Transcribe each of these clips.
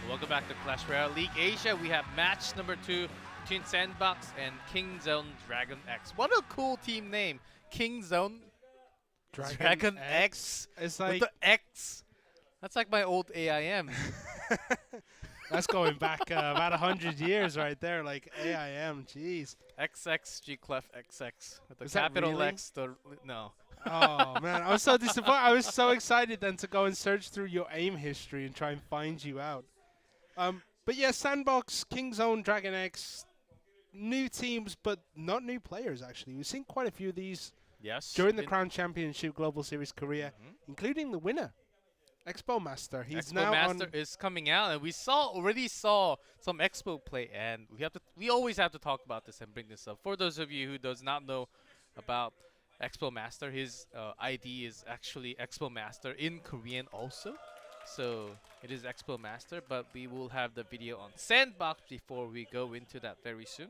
Welcome back to Clash Royale League Asia. We have match number 2 between Sandbox and King Zone Dragon X. What a cool team name. King Zone Dragon X. It's like with the X. That's like my old AIM. that's going back about 100 years right there. Like AIM, jeez. XX G Clef XX. With the Is that capital really? X. No. Oh man, I was so disappointed. I was so excited then to go and search through your AIM history and try and find you out. But yeah, Sandbox, King Zone, Dragon X, new teams, but not new players actually. We've seen quite a few of these during the Crown Championship Global Series Korea, including the winner, Expo Master. He's now Master is coming out, and we already saw some Expo play, and we always have to talk about this and bring this up. For those of you who does not know about Expo Master, his ID is actually Expo Master in Korean also. So it is Expo Master, but we will have the video on Sandbox before we go into that very soon.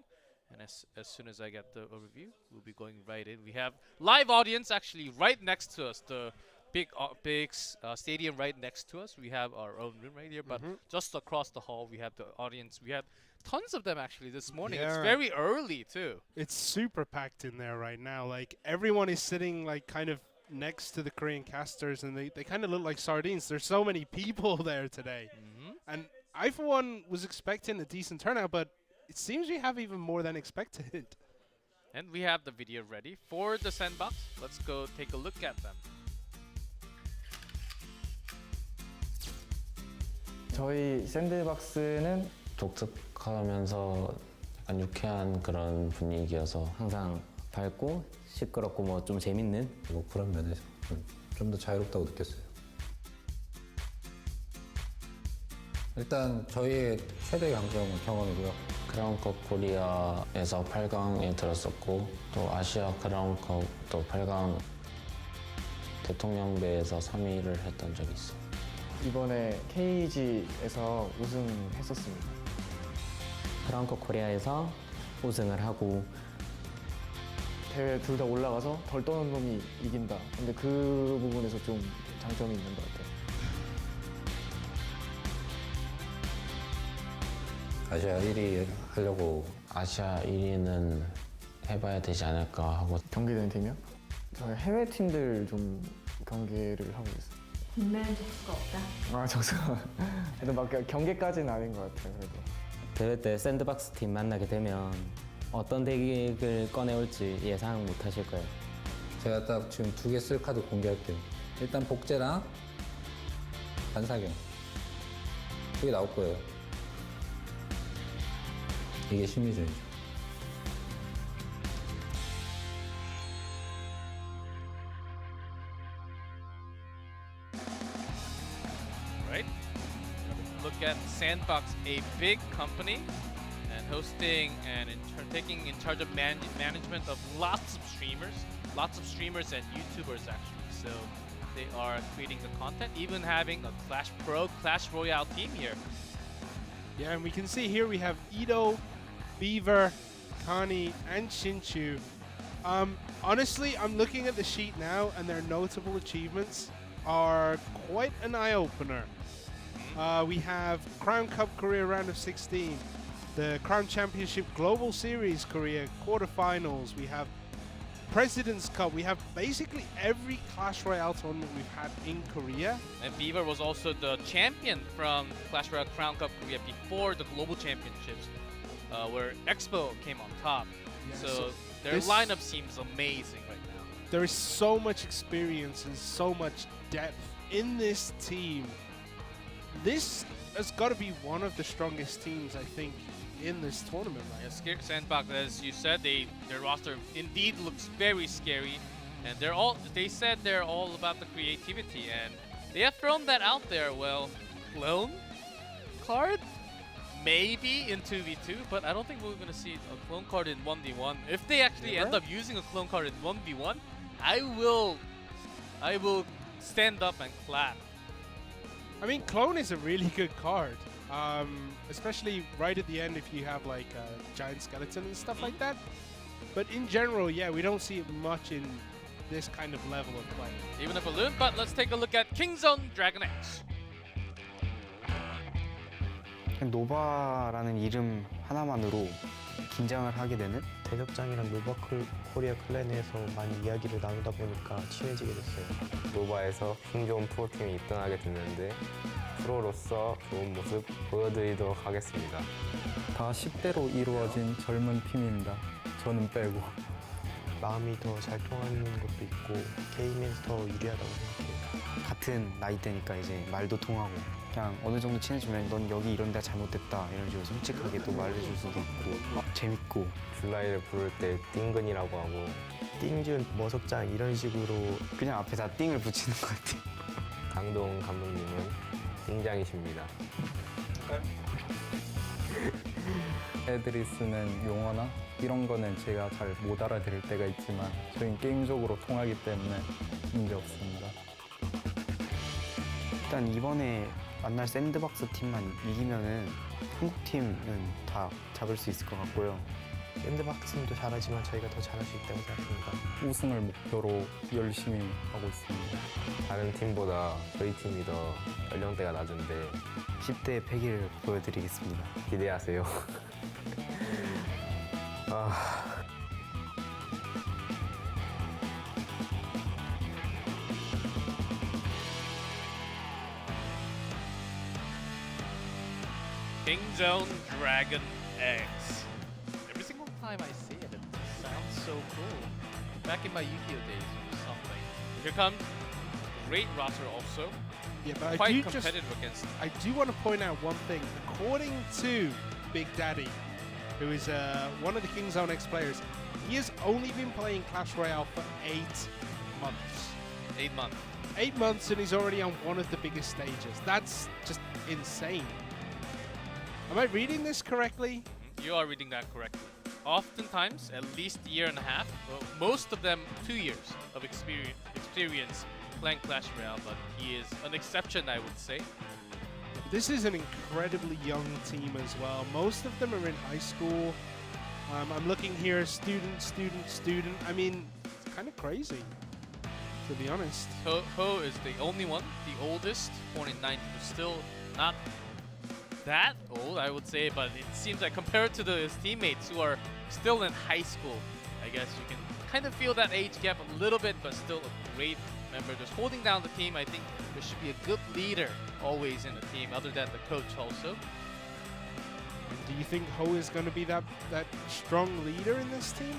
And as soon as I get the overview, we'll be going right in. We have live audience actually right next to us, the big stadium right next to us. We have our own room right here, but just across the hall we have the audience. We had tons of them actually this morning. Yeah. It's very early too. It's super packed in there right now. Like everyone is sitting like kind of next to the Korean casters, and they kind of look like sardines. There's so many people there today. And I, for one, was expecting a decent turnout, but it seems we have even more than expected. And we have the video ready for the Sandbox. Let's go take a look at them. 저희 샌드박스는 독특하면서 약간 유쾌한 그런 분위기여서 항상 밝고 시끄럽고 뭐 좀 재밌는 그리고 그런 면에서 좀 더 자유롭다고 느꼈어요. 일단 저희의 최대 강점은 경험이고요. 크라운컵 코리아에서 8강에 들었었고 또 아시아 크라운컵도 8강 대통령배에서 3위를 했던 적이 있어요. 이번에 KG에서 우승했었습니다. 크라운컵 코리아에서 우승을 하고 대회 둘 다 올라가서 덜 떠는 놈이 이긴다. 근데 그 부분에서 좀 장점이 있는 것 같아요. 아시아 1위 하려고 아시아 1위는 해봐야 되지 않을까 하고. 경기되는 팀이요? 저희 해외 팀들 좀 경기를 하고 있어요. 국내는 적수가 없다. 아, 적수가. 근데 막 경기까지는 아닌 것 같아요. 그래도. 대회 때 샌드박스 팀 만나게 되면 어떤 덱을 꺼내올지 예상 못 하실 거예요. 제가 딱 지금 2개 쓸 카드 공개할게요. 일단 복제랑 반사경 2개 나올 거예요. 이게 심리전이죠. Right? Look at Sandbox, a big company, and hosting and taking in charge of management of lots of streamers and YouTubers actually. So they are creating the content, even having a Clash Royale team here. Yeah, and we can see here we have Edo, Beaver, Khani, and Shinchu. Honestly, I'm looking at the sheet now, and their notable achievements are quite an eye-opener. We have Crown Cup Korea Round of 16, the Crown Championship Global Series Korea quarterfinals. We have President's Cup. We have basically every Clash Royale tournament we've had in Korea. And Beaver was also the champion from Clash Royale Crown Cup Korea before the Global Championships, where Expo came on top. Yeah, so their lineup seems amazing right now. There is so much experience and so much depth in this team. This has got to be one of the strongest teams, I think, in this tournament. Yeah, Sandbox, as you said, their roster indeed looks very scary, and they said they're all about the creativity, and they have thrown that out there. Well, clone card maybe in 2v2, but I don't think we're gonna see a clone card in 1v1. If they actually end up using a clone card in 1v1, I will stand up and clap. I mean, Clone is a really good card, especially right at the end if you have like a giant skeleton and stuff like that. But in general, yeah, we don't see it much in this kind of level of play. Even a balloon, but let's take a look at King Zone Dragon X. 그냥 노바라는 이름 하나만으로 긴장을 하게 되는. 대적장이랑 코리아 클랜에서 많이 이야기를 나누다 보니까 친해지게 됐어요. 노바에서 힘 좋은 프로팀에 입단하게 됐는데 프로로서 좋은 모습 보여드리도록 하겠습니다. 다 10대로 이루어진 젊은 팀입니다. 저는 빼고. 마음이 더 잘 통하는 것도 있고 게임에서 더 유리하다고 생각해요. 같은 나이대니까 이제 말도 통하고 그냥 어느 정도 친해지면 넌 여기 이런 데가 잘못됐다 이런 식으로 솔직하게 또 말해줄 수도 있고 재밌고. 줄라이를 부를 때 띵근이라고 하고 띵준, 머석장 이런 식으로 그냥 앞에 다 띵을 붙이는 것 같아요. 강동 감독님은 띵장이십니다. 애들이 쓰는 용어나 이런 거는 제가 잘 못 알아들을 때가 있지만 저희는 게임적으로 통하기 때문에 문제 없습니다. 일단 이번에 만날 샌드박스 팀만 이기면은 한국 팀은 다 잡을 수 있을 것 같고요. 샌드박스도 잘하지만 저희가 더 잘할 수 있다고 생각합니다. 우승을 목표로 열심히 하고 있습니다. 다른 팀보다 저희 팀이 더 연령대가 낮은데 10대 패기를 보여드리겠습니다. 기대하세요. 아... Kingzone Dragon Eggs. Every single time I see it, it sounds so cool. Back in my Yu-Gi-Oh days, it was something. Here comes great roster also. Yeah, but Quite competitive against. I do want to point out one thing. According to Big Daddy, who is one of the Kingzone X players, he has only been playing Clash Royale for 8 months. 8 months. 8 months and he's already on one of the biggest stages. That's just insane. Am I reading this correctly? You are reading that correctly. Oftentimes, at least a year and a half, well, most of them 2 years of experience playing Clash Royale, but he is an exception, I would say. This is an incredibly young team as well. Most of them are in high school. I'm looking here, student. I mean, it's kind of crazy, to be honest. Ho is the only one, the oldest, born in 90, still not that old, I would say, but it seems like compared to his teammates who are still in high school, I guess you can kind of feel that age gap a little bit, but still a great member. Just holding down the team, I think there should be a good leader always in the team, other than the coach also. And do you think Ho is going to be that strong leader in this team?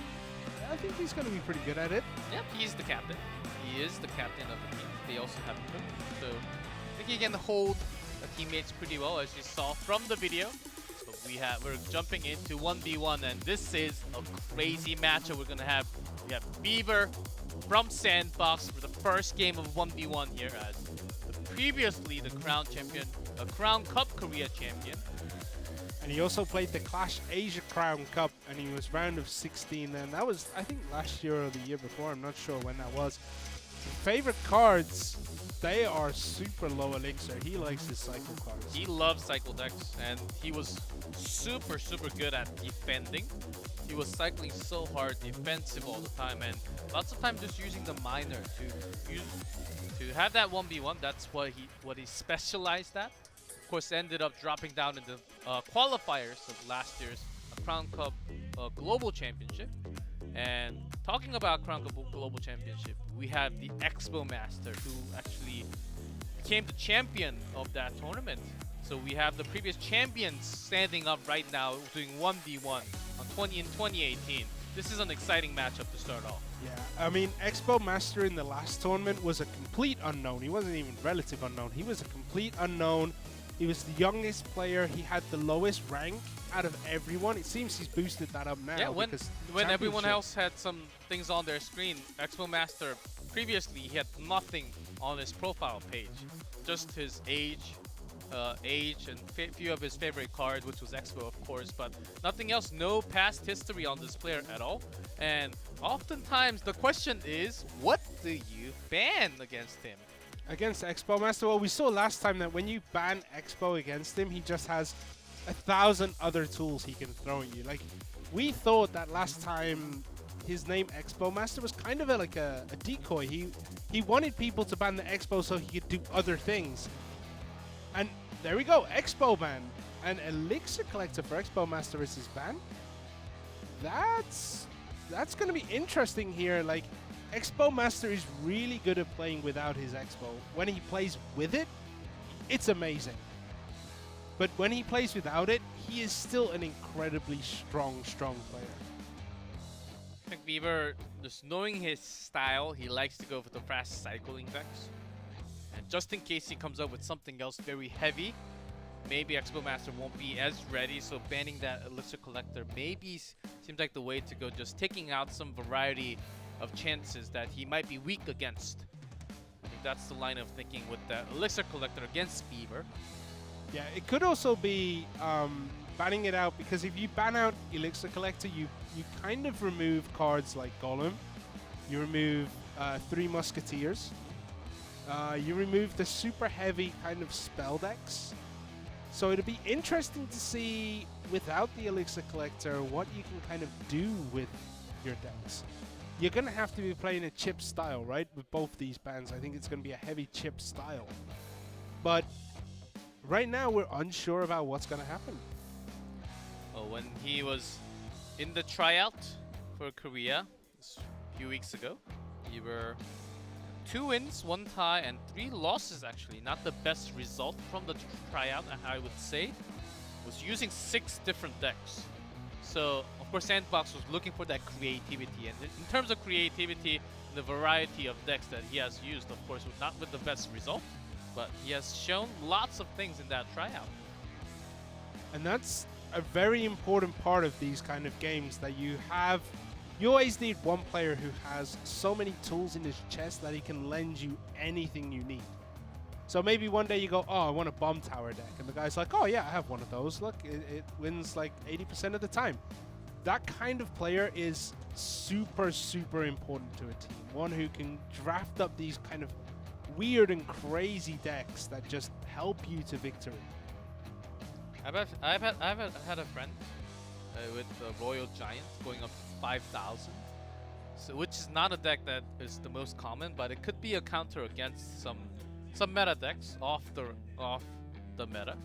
I think he's going to be pretty good at it. Yep, he's the captain. He is the captain of the team. They also have a coach, so I think he can hold the teammates pretty well, as you saw from the video. So we're jumping into 1v1, and this is a crazy matchup we're gonna have. We have Beaver from Sandbox for the first game of 1v1 here, as previously the Crown champion, Crown Cup Korea champion. And he also played the Clash Asia Crown Cup, and he was round of 16 then. That was, I think, last year or the year before. I'm not sure when that was. Favorite cards, they are super low elixir. He likes his cycle cards. He loves cycle decks, and he was super good at defending. He was cycling so hard, defensive all the time, and lots of times just using the miner to have that 1v1. That's what he specialized at. Of course, ended up dropping down in the qualifiers of last year's Crown Cup Global Championship. And talking about Crown Cup Global Championship, we have the Expo Master, who actually became the champion of that tournament. So we have the previous champions standing up right now, doing 1v1 in 2018. This is an exciting matchup to start off. Yeah, I mean, Expo Master in the last tournament was a complete unknown. He wasn't even relative unknown. He was a complete unknown. He was the youngest player. He had the lowest rank out of everyone. It seems he's boosted that up now. Yeah, when everyone else had some things on their screen, Expo Master previously he had nothing on his profile page, just his age and few of his favorite cards, which was Expo, of course, but nothing else. No past history on this player at all. And oftentimes the question is, what do you ban against him? Against Expo Master, well, we saw last time that when you ban Expo against him, he just has 1,000 other tools he can throw at you. Like, we thought that last time his name Expo Master was kind of like a decoy. He wanted people to ban the Expo so he could do other things. And there we go, Expo ban. an Elixir Collector for Expo Master versus Ban. That's going to be interesting here. Like, Expo Master is really good at playing without his Expo. When he plays with it, it's amazing. But when he plays without it, he is still an incredibly strong player. I think Beaver, just knowing his style, he likes to go for the fast cycling decks. And just in case he comes up with something else very heavy, maybe Expo Master won't be as ready, so banning that Elixir Collector maybe seems like the way to go, just taking out some variety of chances that he might be weak against. I think that's the line of thinking with that Elixir Collector against Beaver. Yeah, it could also be banning it out, because if you ban out Elixir Collector, you kind of remove cards like Golem, you remove 3 Musketeers, you remove the super heavy kind of spell decks. So it'll be interesting to see, without the Elixir Collector, what you can kind of do with your decks. You're going to have to be playing a chip style, right? With both these bans, I think it's going to be a heavy chip style. But right now, we're unsure about what's going to happen. Well, when he was in the tryout for Korea a few weeks ago, Beaver 2 wins, 1 tie, and 3 losses actually. Not the best result from the tryout, I would say. Was using 6 different decks. So, of course, Sandbox was looking for that creativity. And in terms of creativity, the variety of decks that he has used, of course, not with the best result, but he has shown lots of things in that tryout. And that's a very important part of these kind of games, that you always need one player who has so many tools in his chest that he can lend you anything you need. So maybe one day you go, oh, I want a bomb tower deck. And the guy's like, oh yeah, I have one of those. Look, it wins like 80% of the time. That kind of player is super, super important to a team. One who can draft up these kind of weird and crazy decks that just help you to victory. I've had a friend with the Royal Giant going up to 5,000. So, which is not a deck that is the most common, but it could be a counter against some meta decks off the meta.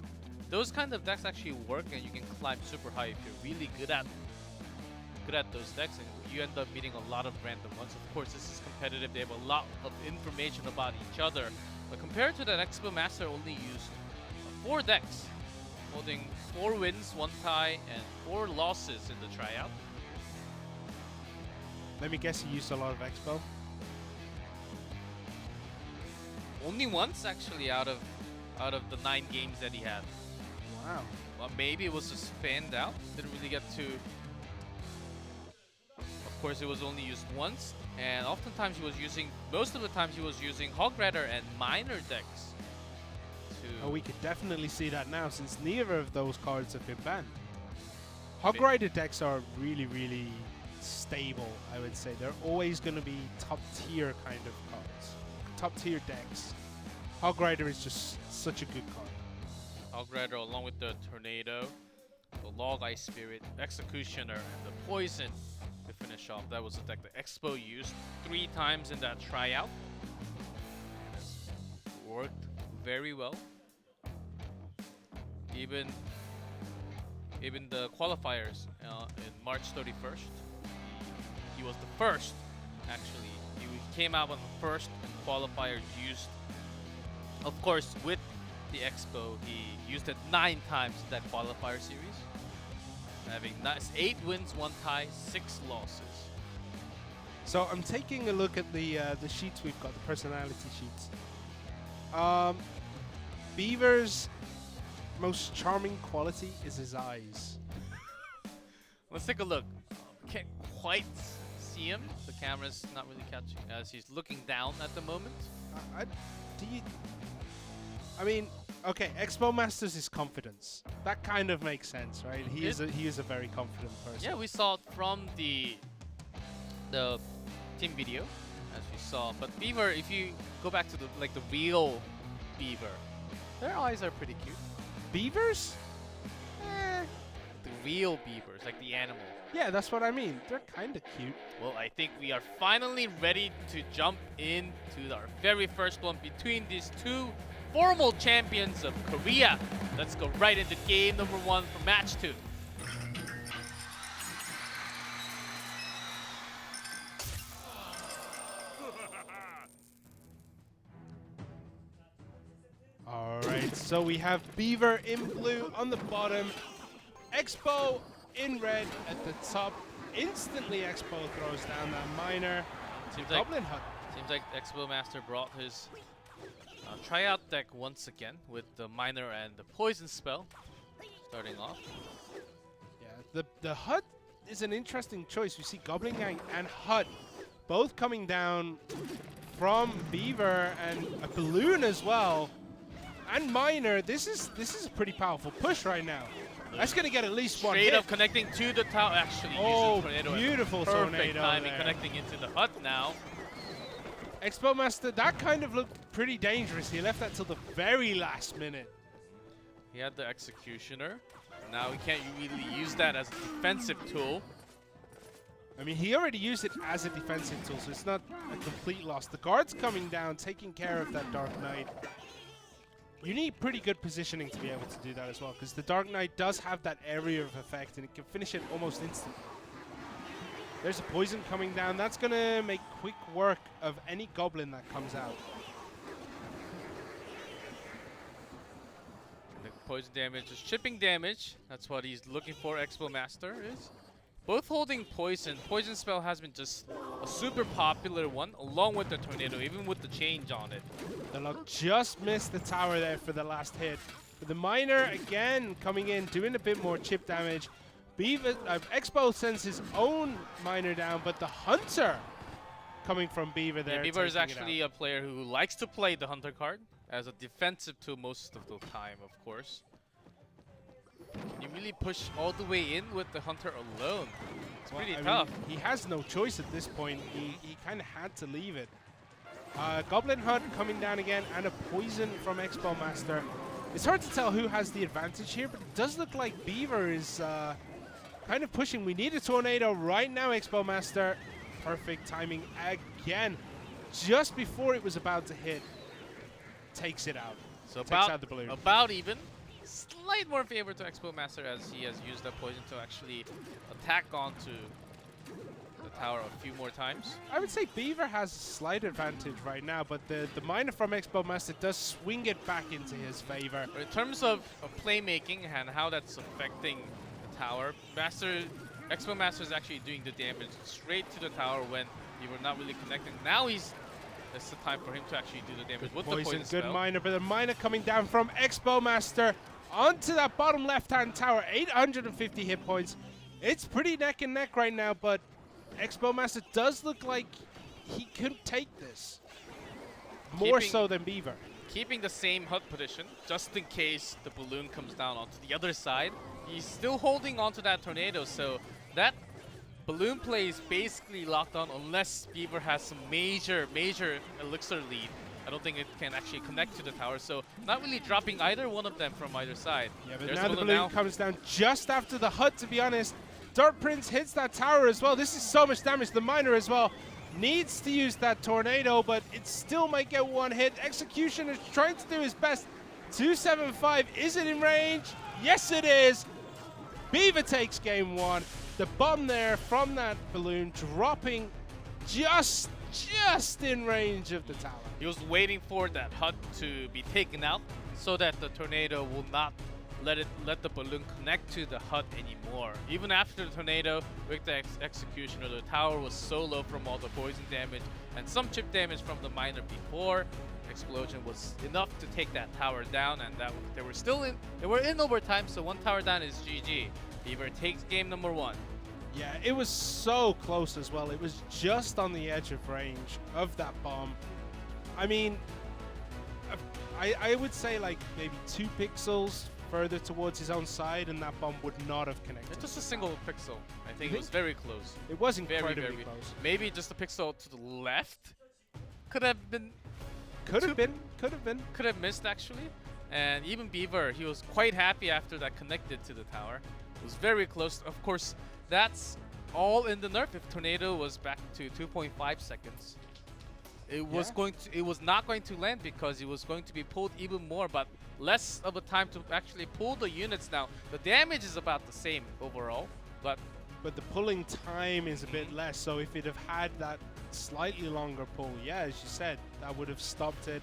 Those kind of decks actually work, and you can climb super high if you're really good at those decks, and you end up meeting a lot of random ones. Of course, this is competitive. They have a lot of information about each other, but compared to that, Expo Master only used 4 decks, holding 4 wins, 1 tie, and 4 losses in the tryout. Let me guess, you used a lot of Expo? Only once, actually, out of the 9 games that he had. Wow. Well, maybe it was just fanned out. Didn't really get to. Of course, it was only used once, and oftentimes most of the times he was using Hog Rider and Miner decks. Oh, we could definitely see that now, since neither of those cards have been banned. Hog Rider decks are really, really stable, I would say. They're always going to be top tier kind of cards. Top tier decks. Hog Rider is just such a good card. Hog Rider, along with the Tornado, the Log Ice Spirit, Executioner, and the Poison to finish off. That was a deck that Expo used 3 times in that tryout. And it's worked very well. Even the qualifiers in March 31st, he was the first, actually. He came out on the first, and qualifiers used. Of course, with the Expo, he used it 9 times in that qualifier series, having 8 wins, 1 tie, 6 losses. So I'm taking a look at the sheets we've got, the personality sheets. Beaver's most charming quality is his eyes. Let's take a look. Can't quite see him. The camera's not really catching as he's looking down at the moment. I mean, okay, Expo Masters is confidence. That kind of makes sense, right? He is a very confident person. Yeah, we saw it from the team video, as we saw. But Beaver, if you go back to the real Beaver, their eyes are pretty cute. Beavers? The real beavers, like the animal. Yeah, that's what I mean. They're kind of cute. Well, I think we are finally ready to jump into our very first one between these 2 formal champions of Korea. Let's go right into game number 1 for match 2. All right, so we have Beaver in blue on the bottom, Expo in red at the top. Instantly, Expo throws down that miner. Seems Goblin Hut. Seems like Expo Master brought his tryout deck once again with the miner and the poison spell starting off. Yeah, the Hut is an interesting choice. We see Goblin Gang and Hut both coming down from Beaver and a balloon as well. And Miner, this is a pretty powerful push right now. That's gonna get at least one Straight hit. up connecting to the tower. Actually, Oh, using tornado. beautiful Perfect tornado timing, there. connecting into the hut now. Expo Master, that kind of looked pretty dangerous. He left that till the very last minute. He had the executioner. Now he can't really use that as a defensive tool. I mean, he already used it as a defensive tool, so it's not a complete loss. The guard's coming down, taking care of that Dark Knight. You need pretty good positioning to be able to do that as well, because the Dark Knight does have that area of effect, and it can finish it almost instantly. There's a poison coming down. That's going to make quick work of any goblin that comes out. The poison damage is chipping damage. That's what he's looking for, Expo Master is. Both holding poison. Poison spell has been just a super popular one, along with the tornado, even with the change on it. The luck just missed the tower there for the last hit. But the miner, again, coming in, doing a bit more chip damage. Beaver, Expo sends his own miner down, but the hunter coming from Beaver there. Yeah, Beaver is taking it actually out. a player who likes to play the hunter card as a defensive tool most of the time, of course. You really push all the way in with the hunter alone. It's Well, pretty I tough. mean, he has no choice at this point. He kind of had to leave it. Goblin Hut coming down again, and a poison from Expo Master. It's hard to tell who has the advantage here, but it does look like Beaver is kind of pushing. We need a tornado right now, Expo Master. Perfect timing again. Just before it was about to hit, takes it out. So Takes out the balloon. about even. Slight more favor to Expo Master as he has used that poison to actually attack onto the tower a few more times. I would say Beaver has a slight advantage right now, but the miner from Expo Master does swing it back into his favor. But in terms of playmaking and how that's affecting the tower, Expo Master is actually doing the damage straight to the tower when you were not really connecting. Now it's the time for him to actually do the damage with the poison Good spell. miner, but the miner coming down from Expo Master onto that bottom left-hand tower, 850 hit points. It's pretty neck and neck right now, but Expo Master does look like he could take this. More so than Beaver. Keeping the same hut position, just in case the balloon comes down onto the other side. He's still holding onto that tornado, so that balloon play is basically locked on unless Beaver has some major elixir lead. I don't think it can actually connect to the tower, so not really dropping either one of them from either side. Yeah, but There's now the balloon comes down just after the hut, to be honest. Dirt Prince hits that tower as well. This is so much damage. The miner as well needs to use that tornado, but it still might get one hit. Execution is trying to do his best. 275, is it in range? Yes, it is. Beaver takes game 1. The bomb there from that balloon dropping just in range of the tower. He was waiting for that hut to be taken out so that the tornado will not let the balloon connect to the hut anymore. Even after the tornado with the executioner, the tower was so low from all the poison damage and some chip damage from the miner before. Explosion was enough to take that tower down, and that they were in overtime, so one tower down is GG. Beaver takes game number 1. Yeah, it was so close as well. It was just on the edge of range of that bomb. I mean, I would say like maybe 2 pixels further towards his own side, and that bomb would not have connected. It's just a single pixel. I think it was very close. It was incredibly very close. Maybe just a pixel to the left. Could have been. Could have been. Could have missed actually. And even Beaver, he was quite happy after that connected to the tower. It was very close. Of course, that's all in the nerf if Tornado was back to 2.5 seconds. it was not going to land because it was going to be pulled even more, but less of a time to actually pull the units now. The damage is about the same overall, but the pulling time is a bit less. So if it have had that slightly longer pull, yeah, as you said, that would have stopped it.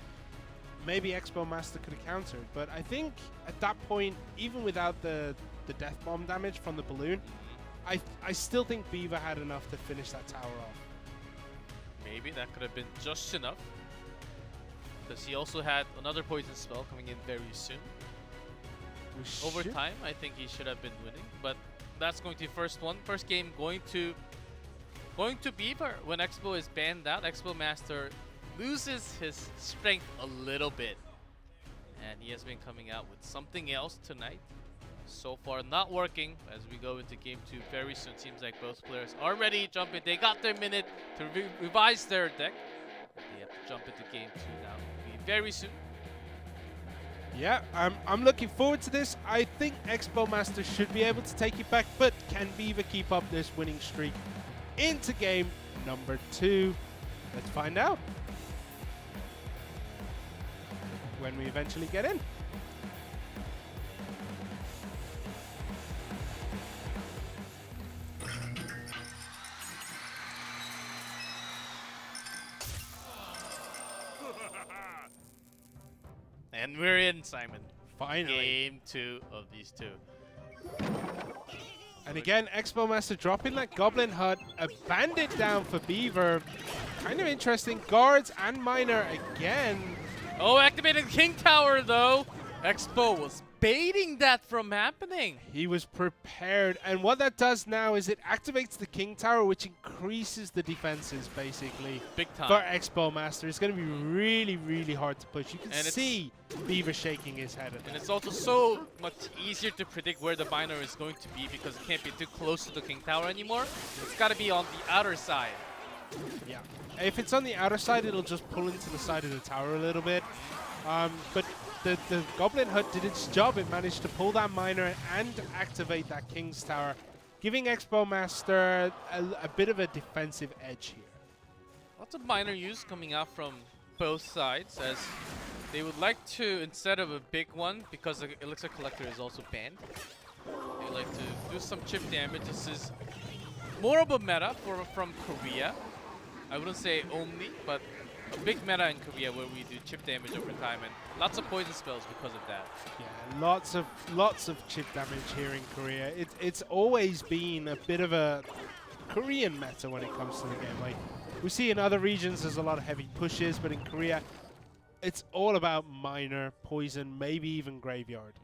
Maybe Expo Master could have countered, but I think at that point, even without the death bomb damage from the balloon, I still think Beaver had enough to finish that tower off. maybe that could have been just enough. Because he also had another poison spell coming in very soon. Over time, I think he should have been winning, but that's going to be first game going to Beaver. When Expo is banned out, Expo Master loses his strength a little bit, and he has been coming out with something else tonight. So far not working. As we go into game 2 very soon, seems like both players are ready to jump in. They got their minute to revise their deck. They have to jump into game 2 now. It'll be very soon. Yeah, I'm looking forward to this. I think Expo Master should be able to take it back, but can Beaver keep up this winning streak into game number 2? Let's find out when we eventually get in. And we're in, Simon. Finally. Game 2 of these two. And again, Expo Master dropping that Goblin Hut, a Bandit down for Beaver. Kind of interesting. Guards and Miner again. Oh, activated King Tower though. Expo was baiting that from happening. He was prepared, and what that does now is it activates the King Tower, which increases the defenses basically. Big time. For Expo Master. It's going to be really, really hard to push. You can And see Beaver shaking his head at And that. it's also so much easier to predict where the miner is going to be because it can't be too close to the King Tower anymore. It's got to be on the outer side. Yeah. If it's on the outer side, it'll just pull into the side of the tower a little bit. But the Goblin Hut did its job. It managed to pull that miner and activate that King's Tower, giving Expo Master a bit of a defensive edge here. Lots of miner use coming out from both sides as they would like to, instead of a big one, because the Elixir Collector is also banned, they like to do some chip damage. This is more of a meta from Korea. I wouldn't say only, but a big meta in Korea where we do chip damage over time and lots of poison spells because of that. Yeah, lots of chip damage here in Korea. It's always been a bit of a Korean meta when it comes to the game. Like we see in other regions, there's a lot of heavy pushes, but in Korea, it's all about miner, poison, maybe even graveyard.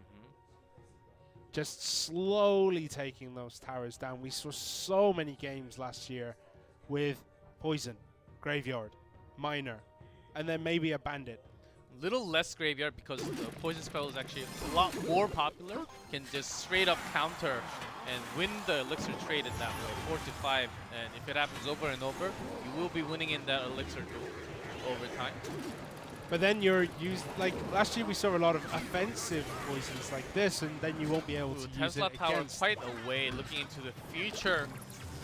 Just slowly taking those towers down. We saw so many games last year with poison, graveyard, miner, and then maybe a bandit. Little less graveyard because the poison spell is actually a lot more popular. Can just straight up counter and win the elixir trade in that way, 4 to 5. And if it happens over and over, you will be winning in that elixir duel over time. But then you're used, like last year we saw a lot of offensive poisons like this, and then you won't be able to use Tesla it Tower against. quite away, looking into the future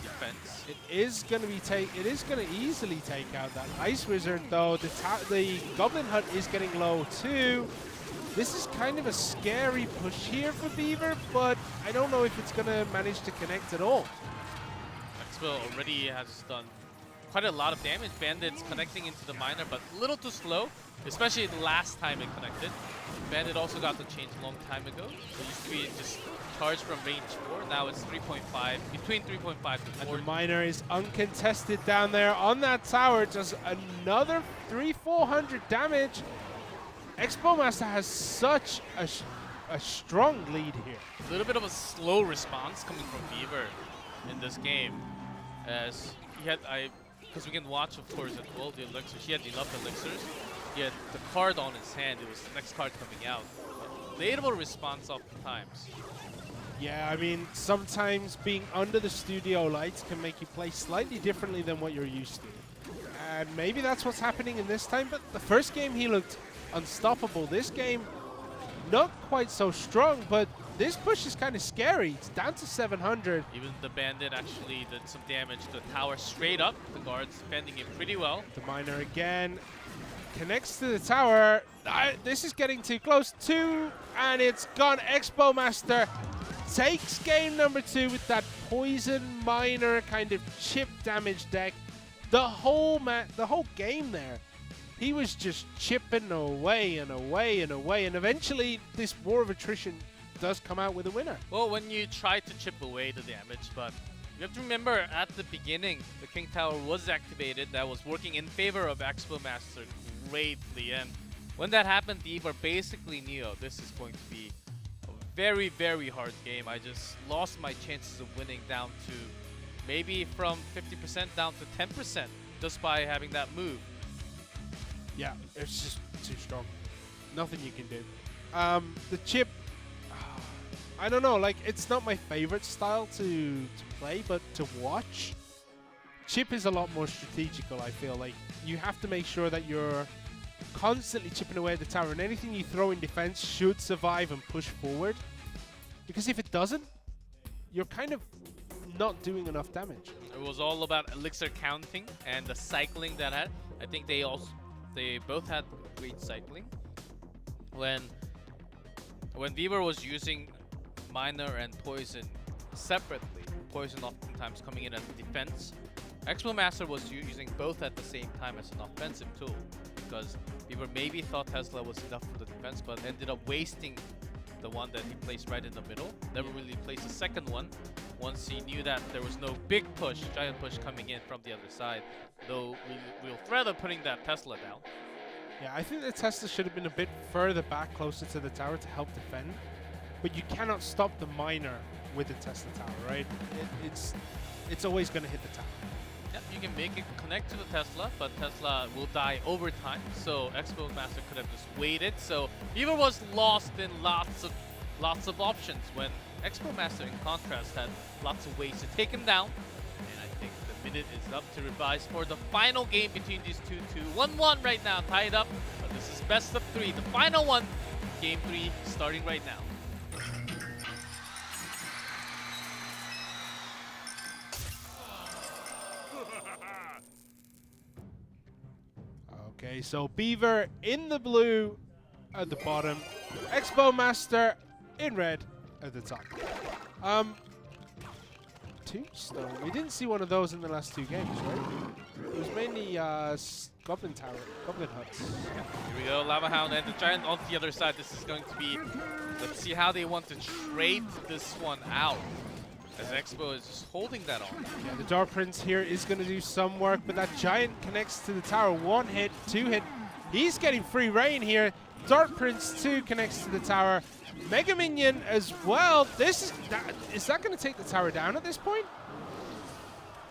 defense. It is going to easily take out that Ice Wizard though. The Goblin Hut is getting low too. This is kind of a scary push here for Beaver, but I don't know if it's going to manage to connect at all. Expo already has done quite a lot of damage. Bandit's connecting into the miner, but a little too slow, especially the last time it connected. Bandit also got the change a long time ago. It used to be just charged from range 4. Now it's 3.5, between 3.5 to 4. And the miner is uncontested down there on that tower. Does another 300-400 damage. Expo Master has such a strong lead here. A little bit of a slow response coming from Beaver in this game, as he had because we can watch, of course, as well the elixirs. He had enough elixirs. He had the card on his hand. It was the next card coming out. Debatable response oftentimes. Yeah, I mean, sometimes being under the studio lights can make you play slightly differently than what you're used to. And maybe that's what's happening in this time, but the first game he looked unstoppable. This game, not quite so strong, but this push is kind of scary. It's down to 700. Even the bandit actually did some damage to the tower straight up. The guards defending it pretty well. The miner again connects to the tower. This is getting too close. 2, and it's gone. Expo Master takes game number 2 with that poison miner kind of chip damage deck. The whole game there, he was just chipping away and away and away, and eventually this war of attrition does come out with a winner. Well, when you try to chip away the damage, but you have to remember at the beginning, the King Tower was activated. That was working in favor of Expo Master greatly, and when that happened, Beaver basically knew this is going to be a very, very hard game. I just lost my chances of winning down to maybe from 50% down to 10% just by having that move. Yeah, it's just too strong. Nothing you can do. The chip, I don't know, like, it's not my favorite style to play, but to watch. Chip is a lot more strategical, I feel like. You have to make sure that you're constantly chipping away at the tower, and anything you throw in defense should survive and push forward. Because if it doesn't, you're kind of not doing enough damage. It was all about elixir counting and the cycling that had. I think they both had great cycling. When Beaver was using miner and poison separately, poison oftentimes coming in as defense, Expo Master was using both at the same time as an offensive tool, because Beaver maybe thought Tesla was enough for the defense, but ended up wasting the one that he placed right in the middle. Never really placed the second one once he knew that there was no big push, giant push coming in from the other side. No real threat of putting that Tesla down. Yeah, I think the Tesla should have been a bit further back, closer to the tower to help defend. But you cannot stop the miner with the Tesla tower, right? It's always going to hit the tower. Yeah, you can make it connect to the Tesla, but Tesla will die over time. So Expo Master could have just waited. So Beaver was lost in lots of options, when Expo Master, in contrast, had lots of ways to take him down. And I think the minute is up to revise for the final game between these two. 1-1 right now, tied up. But this is best of 3. The final one, game 3, starting right now. Okay, so Beaver in the blue at the bottom, Expo Master in red at the top. Tombstone. We didn't see one of those in the last 2 games, right? It was mainly Goblin Huts. Here we go, Lava Hound and the Giant on the other side. This is going to be, let's see how they want to trade this one out, as Expo is just holding that on. Yeah, the Dark Prince here is going to do some work, but that Giant connects to the tower. 1 hit, 2 hit. He's getting free reign here. Dark Prince 2 connects to the tower. Mega Minion as well. Is that going to take the tower down at this point?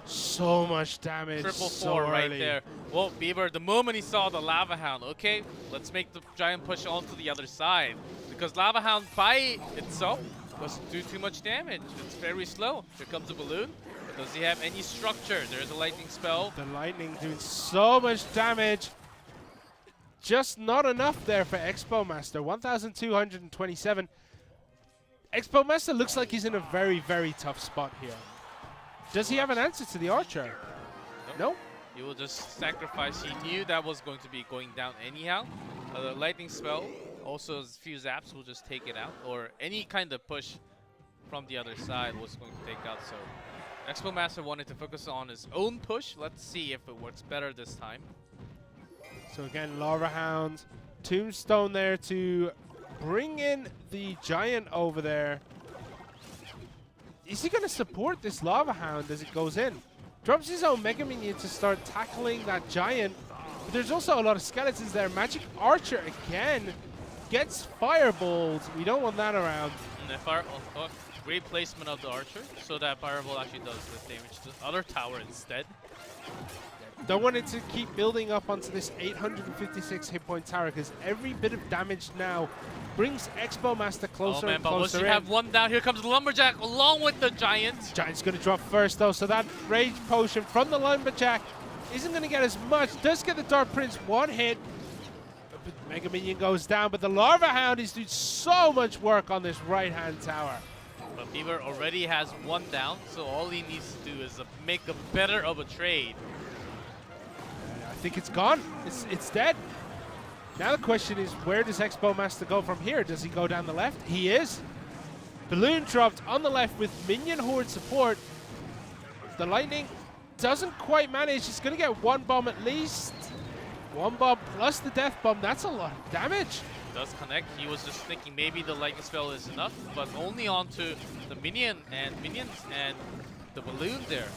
So much damage. Triple so 4 early. right there. Well, Beaver, the moment he saw the Lava Hound, okay, let's make the Giant push onto the other side, because Lava Hound by itself doesn't do too much damage. It's very slow. Here comes a balloon. Does he have any structure? There's a lightning spell. The lightning doing so much damage. Just not enough there for Expo Master. 1,227. Expo Master looks like he's in a very, very tough spot here. Does he have an answer to the Archer? No? He will just sacrifice. He knew that was going to be going down anyhow. The lightning spell, also a few zaps will just take it out, or any kind of push from the other side was going to take out. So Expo Master wanted to focus on his own push. Let's see if it works better this time. So again, Lava Hound, Tombstone there to bring in the Giant over there. Is he going to support this Lava Hound as it goes in? Drops his own Mega Minion to start tackling that Giant. But there's also a lot of skeletons there. Magic Archer again gets fireballed. We don't want that around. And the great placement of the Archer, so that fireball actually does the damage to the other tower instead. Don't want it to keep building up onto this 856 hit point tower, because every bit of damage now brings Expo Master closer and closer in. You have one down. Here comes the Lumberjack along with the Giant. Giant's going to drop first, though, so that Rage Potion from the Lumberjack isn't going to get as much. Does get the Dark Prince 1 hit. But Mega Minion goes down, but the Larva Hound is doing so much work on this right-hand tower. But Beaver already has one down, so all he needs to do is make a better of a trade. I think it's gone. It's dead. Now the question is, where does Expo Master go from here? Does he go down the left? He is. Balloon dropped on the left with Minion Horde support. The Lightning doesn't quite manage. He's going to get one bomb at least. One bomb plus the death bomb. That's a lot of damage. Does connect. He was just thinking maybe the lightning spell is enough, but only onto the minions and the balloon there.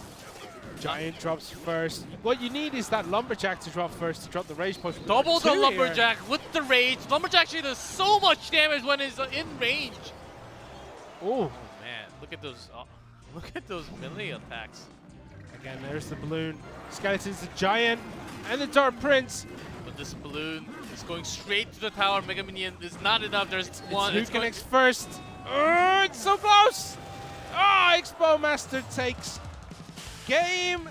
Giant drops first. What you need is that Lumberjack to drop first to drop the rage push. Double the Lumberjack with the rage. Lumberjack actually does so much damage when it's in range. Oh man, look at those melee attacks. Again, there's the balloon. Skeleton's the giant and the Dark Prince. But this balloon is going straight to the tower. Mega Minion is not enough. There's one. It's Lucanix first. It's so close. Expo Master takes game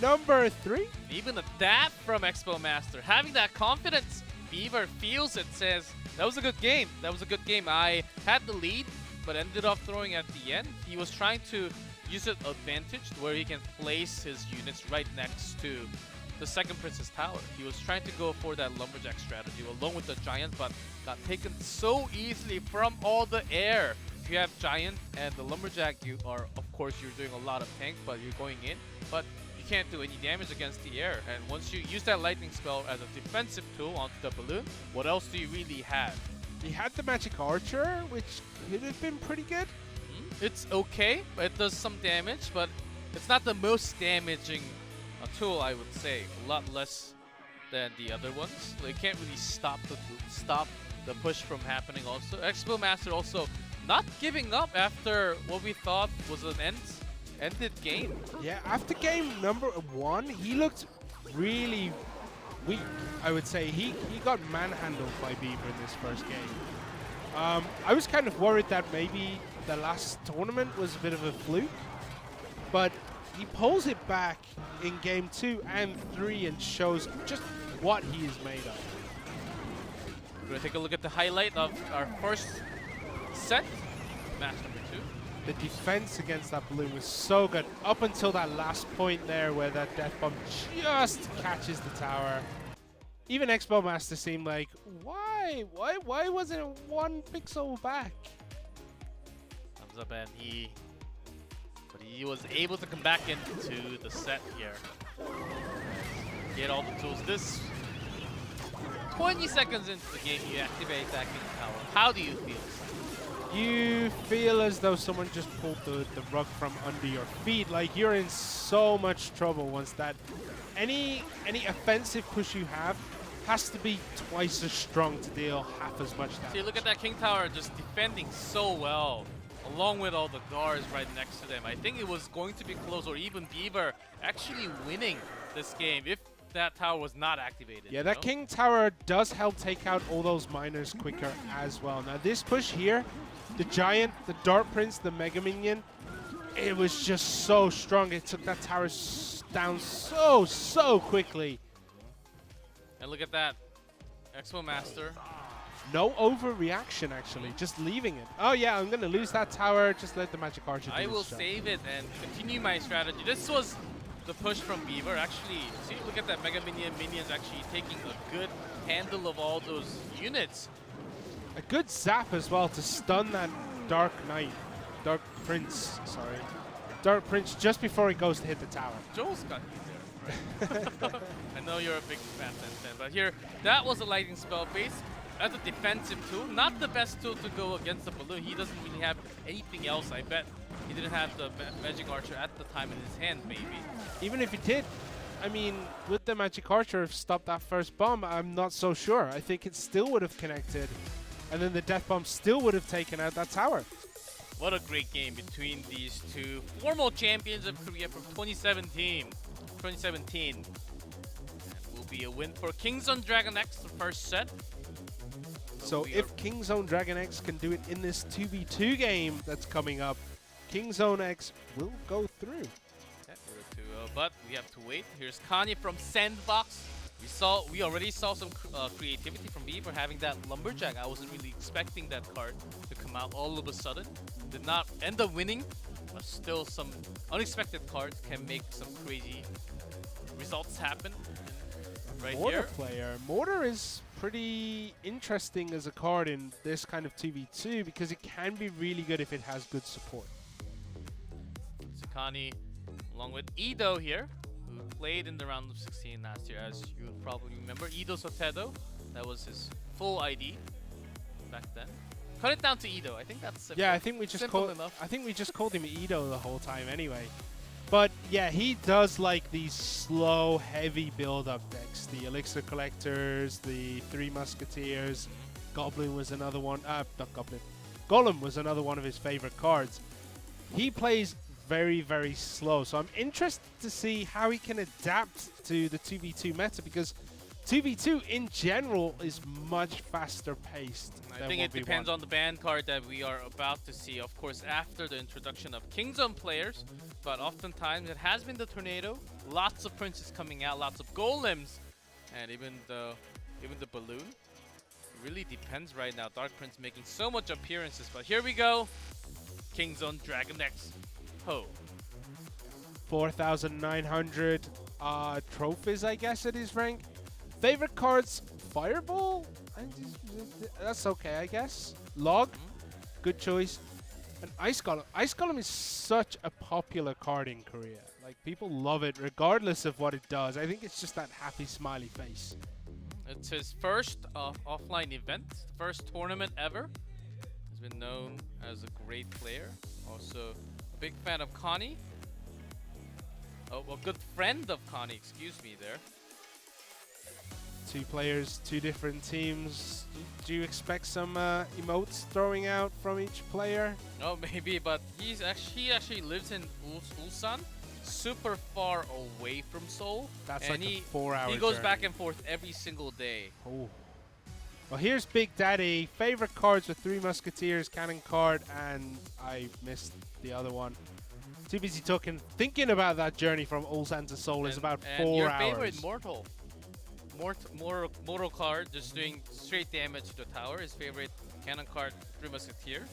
number 3. Even a dab from Expo Master. Having that confidence, Beaver feels it, says, that was a good game. That was a good game. I had the lead, but ended up throwing at the end. He was trying to use it advantage where he can place his units right next to the second Prince's tower. He was trying to go for that Lumberjack strategy along with the Giant, but got taken so easily from all the air. If you have Giant and the Lumberjack, you are, of course, you're doing a lot of tank, but you're going in, but you can't do any damage against the air. And once you use that lightning spell as a defensive tool onto the balloon, what else do you really have? He had the Magic Archer, which could have been pretty good. It's okay, it does some damage, but it's not the most damaging tool, I would say. A lot less than the other ones. They can't really stop the push from happening also. Expo Master also not giving up after what we thought was an ended game. Yeah, after game number 1, he looked really weak, I would say. He got manhandled by Beaver in this first game. I was kind of worried that maybe the last tournament was a bit of a fluke, but he pulls it back in game 2 and 3 and shows just what he is made of. We're going to take a look at the highlight of our first set, match number 2. The defense against that balloon was so good up until that last point there where that death bomb just catches the tower. Even Expo Master seemed like, why wasn't it 1 pixel back? Thumbs up, and he was able to come back into the set here. Get all the tools. This 20 seconds into the game, you activate that King Tower. How do you feel? You feel as though someone just pulled the rug from under your feet. Like you're in so much trouble once that any offensive push you have has to be twice as strong to deal half as much damage. See, look at that King Tower just defending so well, along with all the guards right next to them. I think it was going to be close, or even Beaver actually winning this game if that tower was not activated. Yeah, that King Tower does help take out all those miners quicker as well. Now this push here, the Giant, the Dart Prince, the Mega Minion, it was just so strong. It took that tower down so quickly. And look at that, Expo Master. No overreaction, actually, just leaving it. Oh yeah, I'm gonna lose that tower, just let the Magic Archer do I will its job. save it and continue my strategy. This was the push from Beaver. Actually, see, look at that Mega Minions actually taking a good handle of all those units. A good zap as well to stun that Dark Prince just before he goes to hit the tower. Joel's got you there. I know you're a big fan, but here, that was a lightning spell base as a defensive tool. Not the best tool to go against the balloon. He doesn't really have anything else. I bet he didn't have the Magic Archer at the time in his hand, maybe. Even if he did, I mean, would the Magic Archer have stopped that first bomb? I'm not so sure. I think it still would have connected, and then the Death Bomb still would have taken out that tower. What a great game between these two former champions of Korea from 2017. And will be a win for Kingzone Dragon X, the first set. So if Kingzone Dragon X can do it in this 2v2 game that's coming up, Kingzone X will go through. But we have to wait. Here's Khani from Sandbox We already saw some creativity from Beaver having that lumberjack. I wasn't really expecting that card to come out all of a sudden. Did not end up winning, but still some unexpected cards can make some crazy results happen. Right Mortar here. player. Mortar is pretty interesting as a card in this kind of 2v2 because it can be really good if it has good support. Khani, along with Edo here, who played in the round of 16 last year, as you probably remember. Edo Sotedo, that was his full ID back then. Cut it down to Edo. I think that's simple. Yeah, I think we just simple called. enough. I think we just called him Edo the whole time anyway. But yeah, he does like these slow, heavy build-up decks. The Elixir Collectors, the Three Musketeers, Goblin was another one. Not Goblin. Golem was another one of his favorite cards. He plays very, very slow. So I'm interested to see how he can adapt to the 2v2 meta because 2v2 in general is much faster paced. I think it depends on the ban card that we are about to see, of course, after the introduction of Kingdom players. But oftentimes it has been the Tornado. Lots of princes coming out, lots of golems, and even the balloon. It really depends right now. Dark Prince making so much appearances, but here we go. Kingzone Dragon X Ho. 4,900 trophies, I guess, at his rank. Favorite cards, Fireball? That's okay, I guess. Log, good choice. And Ice Golem. Ice Golem is such a popular card in Korea. Like, people love it regardless of what it does. I think it's just that happy smiley face. It's his first offline event, first tournament ever. He's been known as a great player. Also a big fan of Khani. Oh, a good friend of Khani, excuse me there. Two players, two different teams. Do you expect some emotes throwing out from each player? Oh, maybe, but he actually lives in Ulsan, super far away from Seoul. That's and like a 4-hour He goes journey. back and forth every single day. Oh. Well, here's Big Daddy. Favorite cards with Three Musketeers, Cannon card, and I missed the other one. Too busy thinking about that journey from Ulsan to Seoul is about 4 and your hours. favorite Mortal. Mortal card, just doing straight damage to the tower. His favorite Cannon card, Three Musketeers.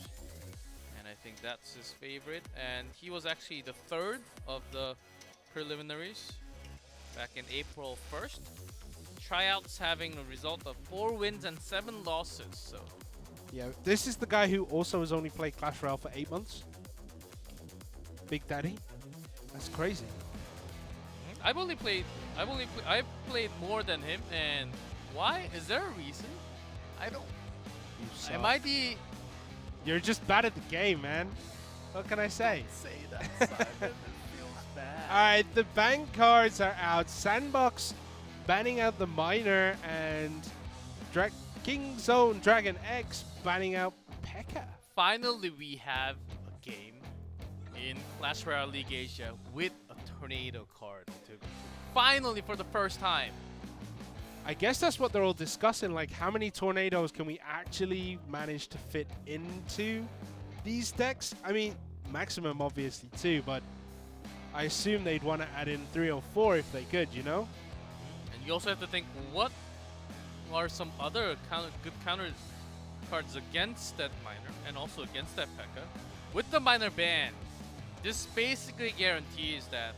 And I think that's his favorite. And he was actually the third of the preliminaries back in April 1st. Tryouts having a result of 4 wins and 7 losses. So Yeah, this is the guy who also has only played Clash Royale for 8 months. Big Daddy. That's crazy. I've played more than him, and why? Is there a reason? I don't. You suck. Am I the? You're just bad at the game, man. What can I say? Say that, Simon. It feels bad. Alright, the ban cards are out. Sandbox banning out the Miner, and Kingzone Dragon X banning out P.E.K.K.A. Finally, we have a game in Clash Royale League Asia with a Tornado card. Finally, for the first time. I guess that's what they're all discussing, like how many tornadoes can we actually manage to fit into these decks? I mean, maximum obviously 2, but I assume they'd want to add in 3 or 4 if they could, you know? And you also have to think, what are some other good counter cards against that Miner and also against that P.E.K.K.A. With the Miner ban, this basically guarantees that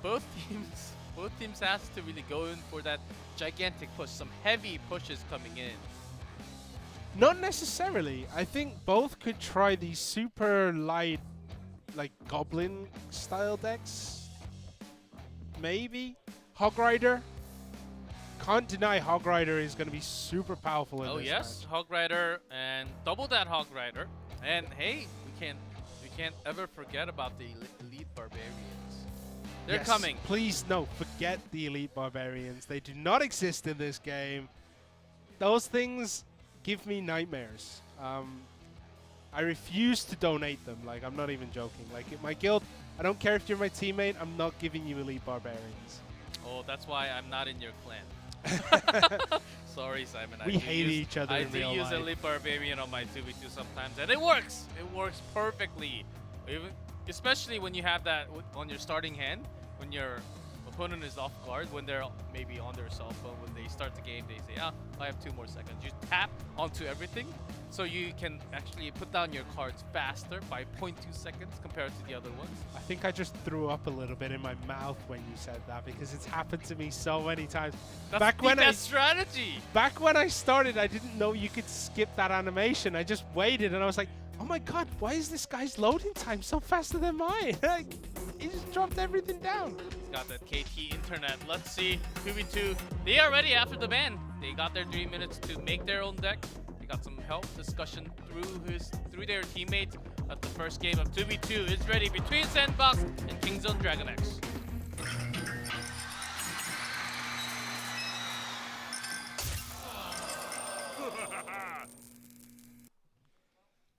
both teams has to really go in for that gigantic push, some heavy pushes coming in. Not necessarily. I think both could try these super light, like Goblin style decks. Maybe. Hog Rider. Can't deny Hog Rider is going to be super powerful in Oh this yes, match. Hog Rider and double that Hog Rider. And hey, we can't ever forget about the Elite Barbarians. They're Yes, coming. Please, no, forget the Elite Barbarians. They do not exist in this game. Those things give me nightmares. I refuse to donate them. Like, I'm not even joking. Like, in my guild, I don't care if you're my teammate, I'm not giving you Elite Barbarians. Oh, that's why I'm not in your clan. Sorry, Simon. We hate each other in real I do use life. Elite Barbarian on my 2v2 sometimes, and it works. It works perfectly. Especially when you have that on your starting hand, when your opponent is off guard when they're maybe on their cell phone. When they start the game, they say, "Ah, I have 2 more seconds." You tap onto everything, so you can actually put down your cards faster by 0.2 seconds compared to the other ones. I think I just threw up a little bit in my mouth when you said that because it's happened to me so many times. That's the best strategy. Back when I started, I didn't know you could skip that animation. I just waited and I was like, oh my god, why is this guy's loading time so faster than mine? Like, he just dropped everything down. He's got that KT internet. Let's see, 2v2. They are ready after the ban. They got their 3 minutes to make their own deck. They got some help, discussion through their teammates. But the first game of 2v2 is ready between Sandbox and Kingzone Dragon X.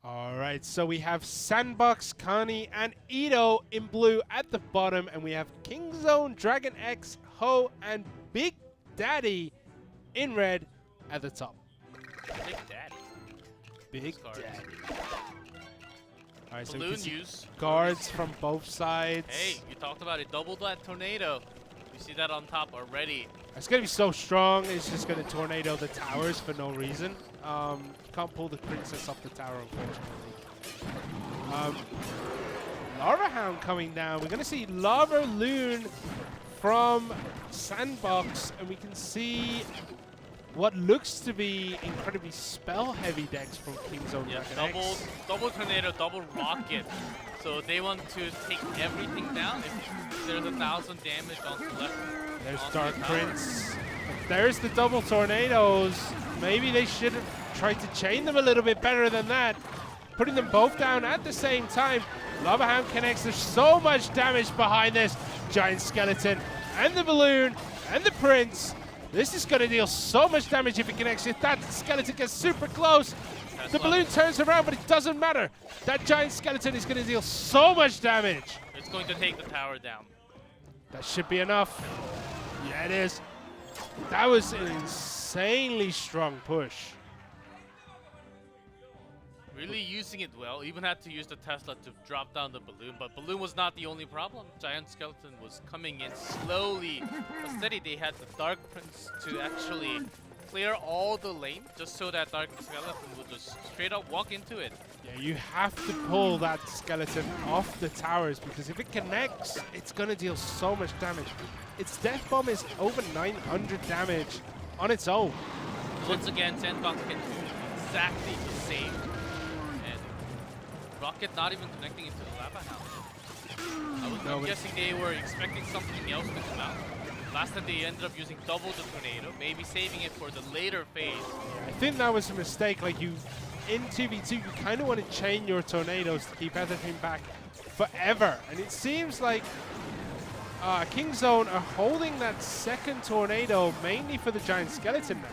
All right, so we have Sandbox, Khani, and Edo in blue at the bottom, and we have Kingzone, Dragon X, Ho, and Big Daddy in red at the top. Big Daddy. Big Cards. Daddy. All right, so we Balloon can see use. guards from both sides. Hey, you talked about it. Double that tornado. You see that on top already. It's going to be so strong, it's just going to tornado the towers for no reason. Can't pull the princess off the tower, unfortunately. Lava Hound coming down. We're going to see Lava Loon from Sandbox, and we can see what looks to be incredibly spell-heavy decks from Kingzone. Yeah, Dragon X. double tornado, double rocket. So they want to take everything down. If there's 1,000 damage on the left. There's on Dark the tower. Prince. There's the double tornadoes. Maybe they should have tried to chain them a little bit better than that. Putting them both down at the same time. Lava Hound connects. There's so much damage behind this. Giant Skeleton and the Balloon and the Prince. This is going to deal so much damage if it connects. If that Skeleton gets super close, the Balloon turns around, but it doesn't matter. That Giant Skeleton is going to deal so much damage. It's going to take the tower down. That should be enough. Yeah, it is. That was an insanely strong push. Really using it well. Even had to use the Tesla to drop down the Balloon, but Balloon was not the only problem. Giant Skeleton was coming in slowly but steady. They had the Dark Prince to actually clear all the lane just so that Dark Skeleton would just straight up walk into it. Yeah, you have to pull that skeleton off the towers because if it connects, it's going to deal so much damage. Its Death Bomb is over 900 damage on its own. Once again, Sandbox can do exactly the same. And Rocket not even connecting into the Lava Hound. I'm guessing they were expecting something else to come out. Last time they ended up using double the tornado, maybe saving it for the later phase. I think that was a mistake. Like in 2v2, you kind of want to chain your tornadoes to keep everything back forever. And it seems like Kingzone are holding that second tornado mainly for the Giant Skeleton now.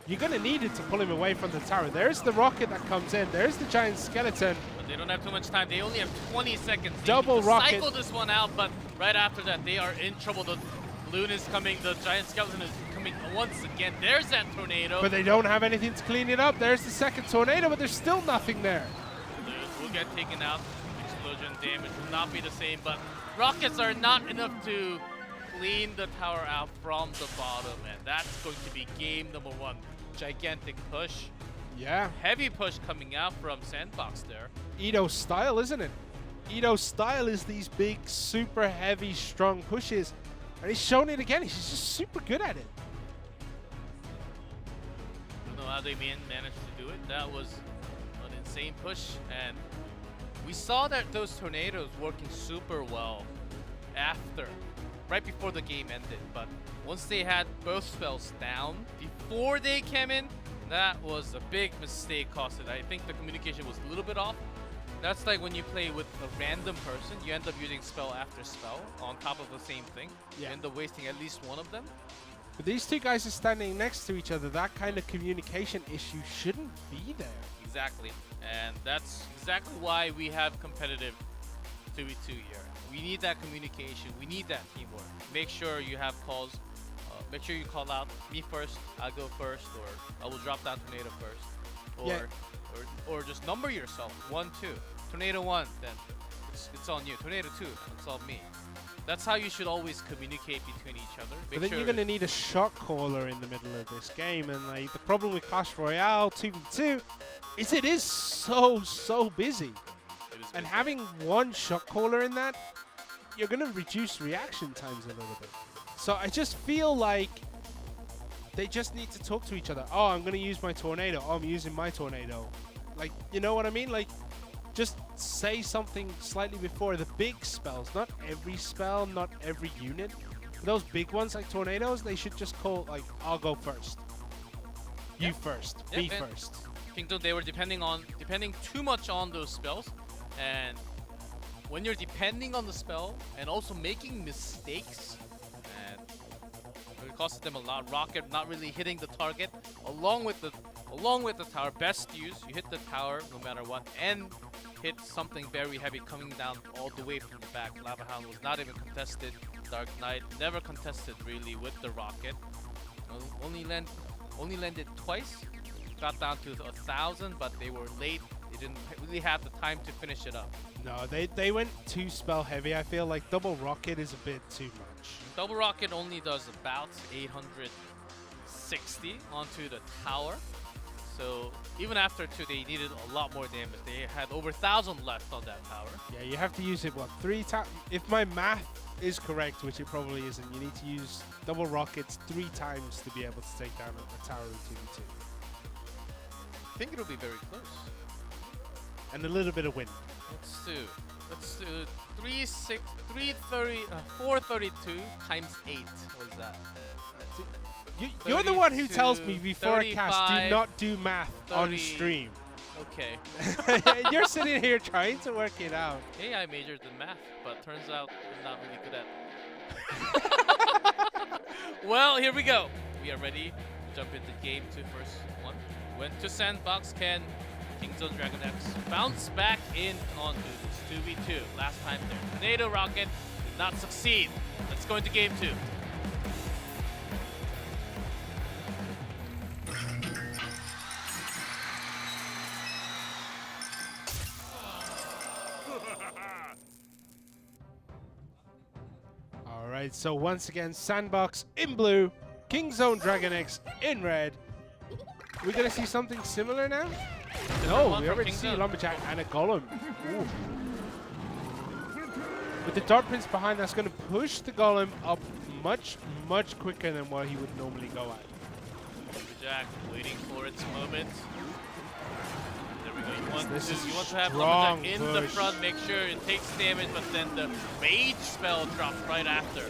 You're going to need it to pull him away from the tower. There's the rocket that comes in. There's the Giant Skeleton. But they don't have too much time. They only have 20 seconds. They Double need to rocket. cycle this one out, but right after that, they are in trouble. The Balloon is coming. The Giant Skeleton is coming once again. There's that tornado. But they don't have anything to clean it up. There's the second tornado, but there's still nothing there. Will get taken out. Explosion damage will not be the same, but rockets are not enough to clean the tower out from the bottom, and that's going to be game number 1. Gigantic push. Yeah. Heavy push coming out from Sandbox there. Edo style, isn't it? Edo style is these big, super heavy, strong pushes. And he's shown it again. He's just super good at it. I don't know how they managed to do it. That was an insane push. And we saw that those tornadoes working super well after, right before the game ended. But once they had both spells down, before they came in, that was a big mistake costed. I think the communication was a little bit off. That's like when you play with a random person, you end up using spell after spell on top of the same thing. Yeah. You end up wasting at least one of them. But these two guys are standing next to each other. That kind of communication issue shouldn't be there. Exactly. And that's exactly why we have competitive 2v2 here. We need that communication. We need that teamwork. Make sure you have calls. Make sure you call out me first, I'll go first, or I will drop down tornado first. Or, Yeah. or just number yourself. 1, 2. Tornado 1, then it's on you. Tornado 2, it's on me. That's how you should always communicate between each other. But Make then sure you're going to need a shot caller in the middle of this game, and like the problem with Clash Royale 2v2 is it is so busy. it is And good. having one shot caller in that, you're going to reduce reaction times a little bit. So I just feel like they just need to talk to each other. Oh, I'm going to use my tornado. Oh, I'm using my tornado. Like, you know what I mean? Like, just say something slightly before the big spells. Not every spell, not every unit. Those big ones like tornadoes, they should just call like, I'll go first. You first. Yep, Me and first. Kingdom, they were depending too much on those spells, and when you're depending on the spell and also making mistakes, and it costed them a lot. Rocket not really hitting the target, along with the tower. Best use, you hit the tower no matter what, and hit something very heavy coming down all the way from the back. Lava Hound was not even contested. Dark Knight never contested really with the rocket. Only landed twice. Got down to 1,000, but they were late. They didn't really have the time to finish it up. No, they went too spell heavy. I feel like double rocket is a bit too much. Double rocket only does about 860 onto the tower. So even after 2, they needed a lot more damage. They had over 1,000 left on that tower. Yeah, you have to use it, what, 3 times? If my math is correct, which it probably isn't, you need to use double rockets 3 times to be able to take down a tower in 2v2. I think it'll be very close. And a little bit of wind. Let's do 432 times 8. What is that? You're the one who tells me 32, before a cast, do 35, not do math on 30. stream. Okay. You're sitting here trying to work it out. Hey, I majored in math, but turns out I'm not really good at it. Well, here we go. We are ready to jump into game 2 first one. Went to Sandbox. Can Kingzone Dragon X bounce back in onto this 2v2? Last time their tornado rocket did not succeed. Let's go into game 2. All right, so once again, Sandbox in blue, Kingzone Dragon X in red. We're going to see something similar now? No, one we from already see a Kingzone. Lumberjack and a Golem. Ooh. With the Dart Prince behind, that's going to push the Golem up much quicker than what he would normally go at. Lumberjack waiting for its moment. There we go. You want This is to have strong Lumberjack in the push. front, make sure it takes damage, but then the Rage spell drops right after.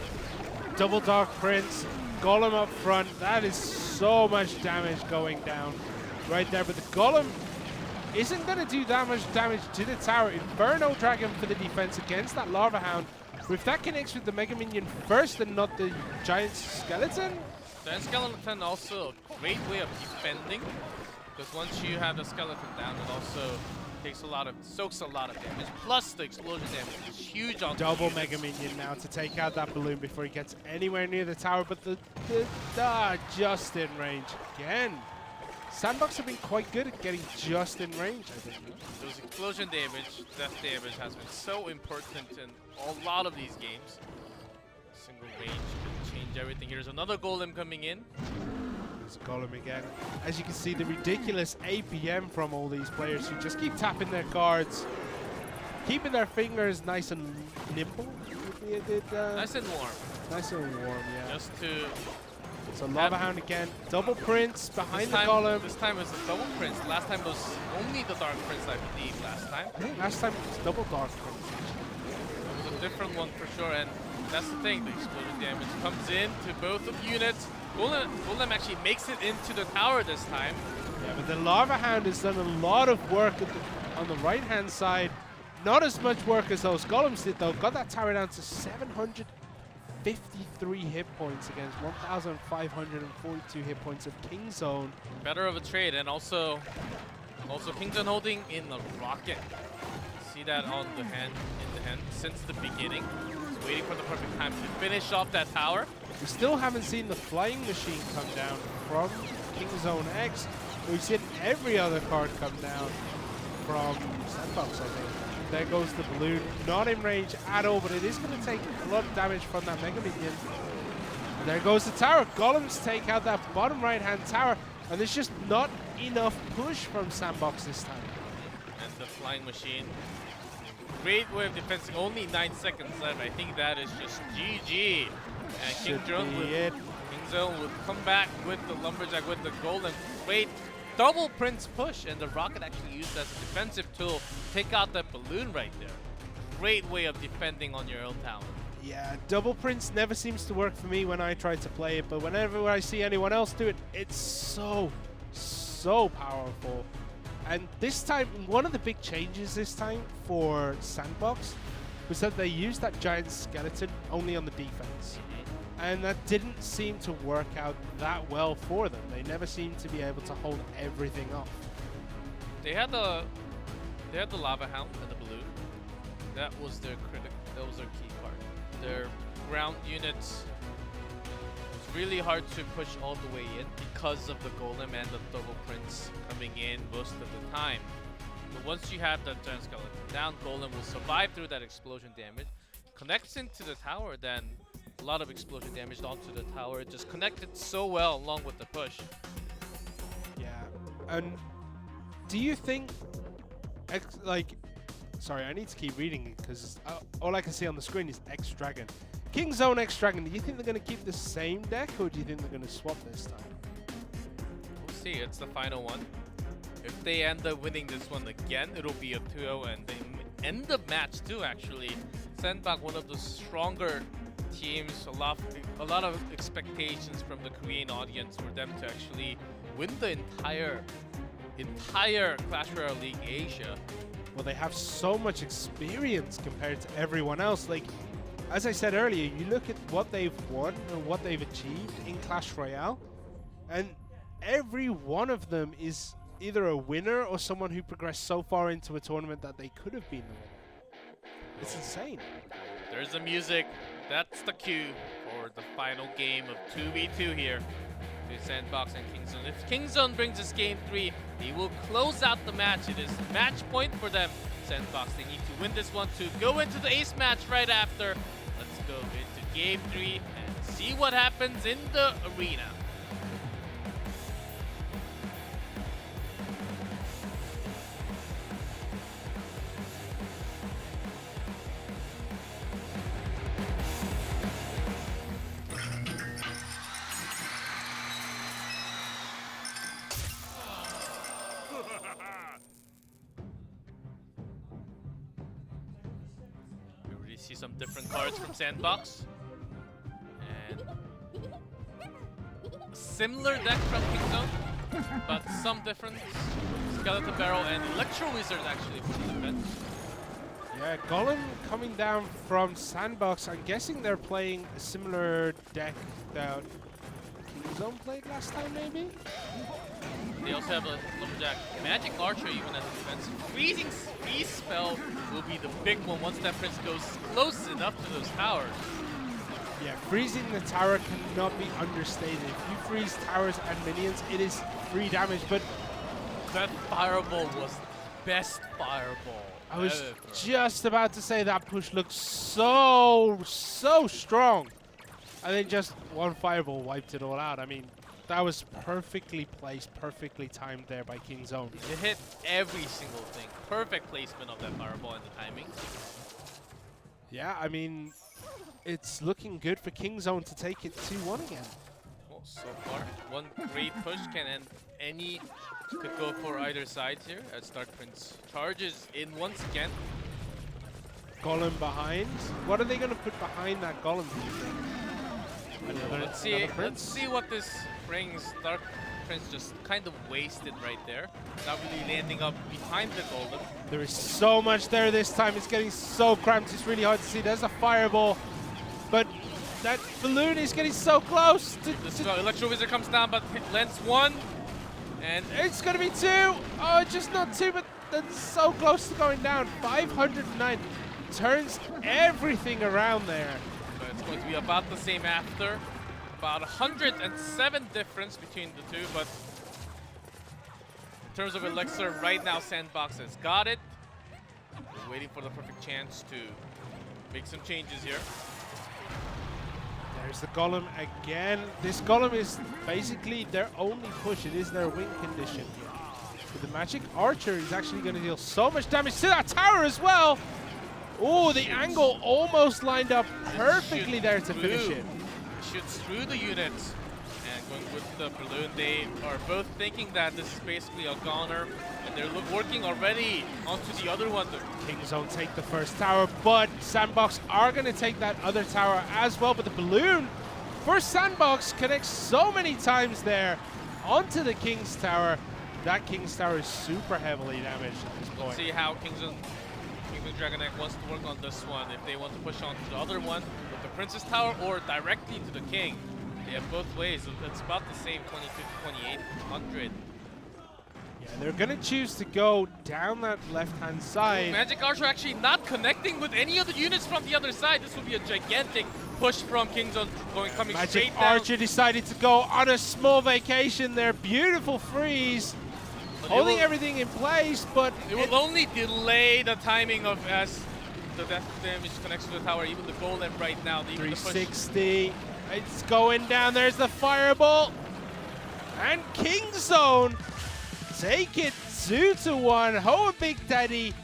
Double Dark Prince, Golem up front. That is so much damage going down right there. But the Golem isn't going to do that much damage to the tower. Inferno Dragon for the defense against that Lava Hound. If that connects with the Mega Minion first and not the Giant Skeleton, Then Skeleton also a great way of defending, because once you have the Skeleton down, it also soaks a lot of damage. Plus the explosion damage is huge on double the Mega units. Minion now to take out that balloon before he gets anywhere near the tower. But just in range again. Sandbox have been quite good at getting just in range, I think. Those explosion damage, death damage has been so important in a lot of these games. Single range can change everything. Here's another Golem coming in. There's a Golem again. As you can see, the ridiculous APM from all these players who just keep tapping their cards, keeping their fingers nice and nimble. Would be a good, Nice and warm. nice and warm, yeah. Just to So Lava Hound again, double Prince behind the time, Golem. This time it's the double Prince. Last time was only the Dark Prince, I believe, last time. I think last time it was double Dark Prince. It was a different one for sure, and that's the thing. The explosion damage comes in to both of units. Golem actually makes it into the tower this time. Yeah, but the Lava Hound has done a lot of work on the right-hand side. Not as much work as those Golems did, though. Got that tower down to 753 hit points against 1,542 hit points of Kingzone. Better of a trade, and also Kingdom holding in the rocket. See that on the hand, in the hand since the beginning. He's waiting for the perfect time to finish off that tower. We still haven't seen the flying machine come down from Kingzone X. We've seen every other card come down from Sandbox, I think. There goes the balloon. Not in range at all, but it is going to take a lot of damage from that Mega Minion. And there goes the tower. Golems take out that bottom right-hand tower, and there's just not enough push from Sandbox this time. And the flying machine. Great way of defending. Only 9 seconds left. I think that is just GG. And King Zone will come back with the Lumberjack with the Golden. Great double Prince push, and the Rocket actually used as a defensive tool. Take out that balloon right there. Great way of defending on your own tower. Yeah, double Prince never seems to work for me when I try to play it, but whenever I see anyone else do it, it's so powerful. And this time, one of the big changes this time for Sandbox was that they used that giant skeleton only on the defense. And that didn't seem to work out that well for them. They never seemed to be able to hold everything off. They had the Lava Hound and the balloon. That was their key part. Their ground units, it's really hard to push all the way in because of the Golem and the Double Prince coming in most of the time. But once you have the giant skeleton down, Golem will survive through that explosion damage. Connects into the tower, then a lot of explosion damage onto the tower. It just connected so well along with the push. Yeah, and do you think, sorry, I need to keep reading because all I can see on the screen is X Dragon. King Zone X Dragon, do you think they're going to keep the same deck, or do you think they're going to swap this time? We'll see, it's the final one. If they end up winning this one again, it'll be a 2-0, and they end the match too, actually. Sandbox, one of the stronger teams, a lot of expectations from the Korean audience for them to actually win the entire Clash Royale League Asia. Well, they have so much experience compared to everyone else. Like, as I said earlier, you look at what they've won and what they've achieved in Clash Royale, and every one of them is either a winner or someone who progressed so far into a tournament that they could have been the winner. It's insane. There's the music. That's the cue for the final game of 2v2 here between Sandbox and King Zone. If King Zone brings this game 3, they will close out the match. It is match point for them. Sandbox, they need to win this one to go into the ace match right after. Let's go into game 3 and see what happens in the arena. See some different cards from Sandbox. And a similar deck from King Zone, but some difference. Skeleton Barrel and Electro Wizard actually for the defense. Yeah, Golem coming down from Sandbox. I'm guessing they're playing a similar deck that King Zone played last time, maybe? They also have a Lumberjack Magic Archer even as a defense. Freezing Freeze spell will be the big one once that Prince goes close enough to those towers. Yeah, freezing the tower cannot be understated. If you freeze towers and minions, it is free damage, but that fireball was the best fireball. I was just about to say that push looks so strong. And then just one fireball wiped it all out. I mean, that was perfectly placed, perfectly timed there by King Zone. It hit every single thing. Perfect placement of that fireball and the timing. Yeah, I mean, it's looking good for King Zone to take it 2-1 again. Well, so far, one great push can end any, could go for either side here as Dark Prince charges in once again. Golem behind. What are they going to put behind that Golem, do you think? Let's see what this brings. Dark Prince just kind of wasted right there. Not really landing up behind the Golem. There is so much there this time. It's getting so cramped. It's really hard to see. There's a fireball. But that balloon is getting so close. Electro Wizard comes down, but lands one. And it's going to be 2. Oh, just not 2, but that's so close to going down. 509 turns everything around there. But it's going to be about the same after. About 107 difference between the two, but in terms of Elixir, right now Sandbox has got it. We're waiting for the perfect chance to make some changes here. There's the Golem again. This Golem is basically their only push. It is their win condition. But the Magic Archer is actually going to deal so much damage to that tower as well. Oh, the angle almost lined up perfectly there to finish it. Shoots through the units. And going with the balloon, they are both thinking that this is basically a goner. And they're working already onto the other one. Kingzone take the first tower, but Sandbox are going to take that other tower as well. But the balloon for Sandbox connects so many times there onto the King's Tower. That King's Tower is super heavily damaged at this point. Let's see how Kingzone Dragon Egg wants to work on this one. If they want to push on to the other one with the Princess Tower or directly to the King. They have both ways. It's about the same, 22 to 2800. Yeah, they're going to choose to go down that left-hand side. Magic Archer actually not connecting with any of the units from the other side. This would be a gigantic push from Kingzone coming Magic straight down. Archer decided to go on a small vacation there. Beautiful freeze. Holding everything in place, but it will only delay the timing of as the death damage connects to the tower. Even the golem right now. 360. It's going down. There's the fireball. And Kingzone take it 2-1. Ho+Big Daddy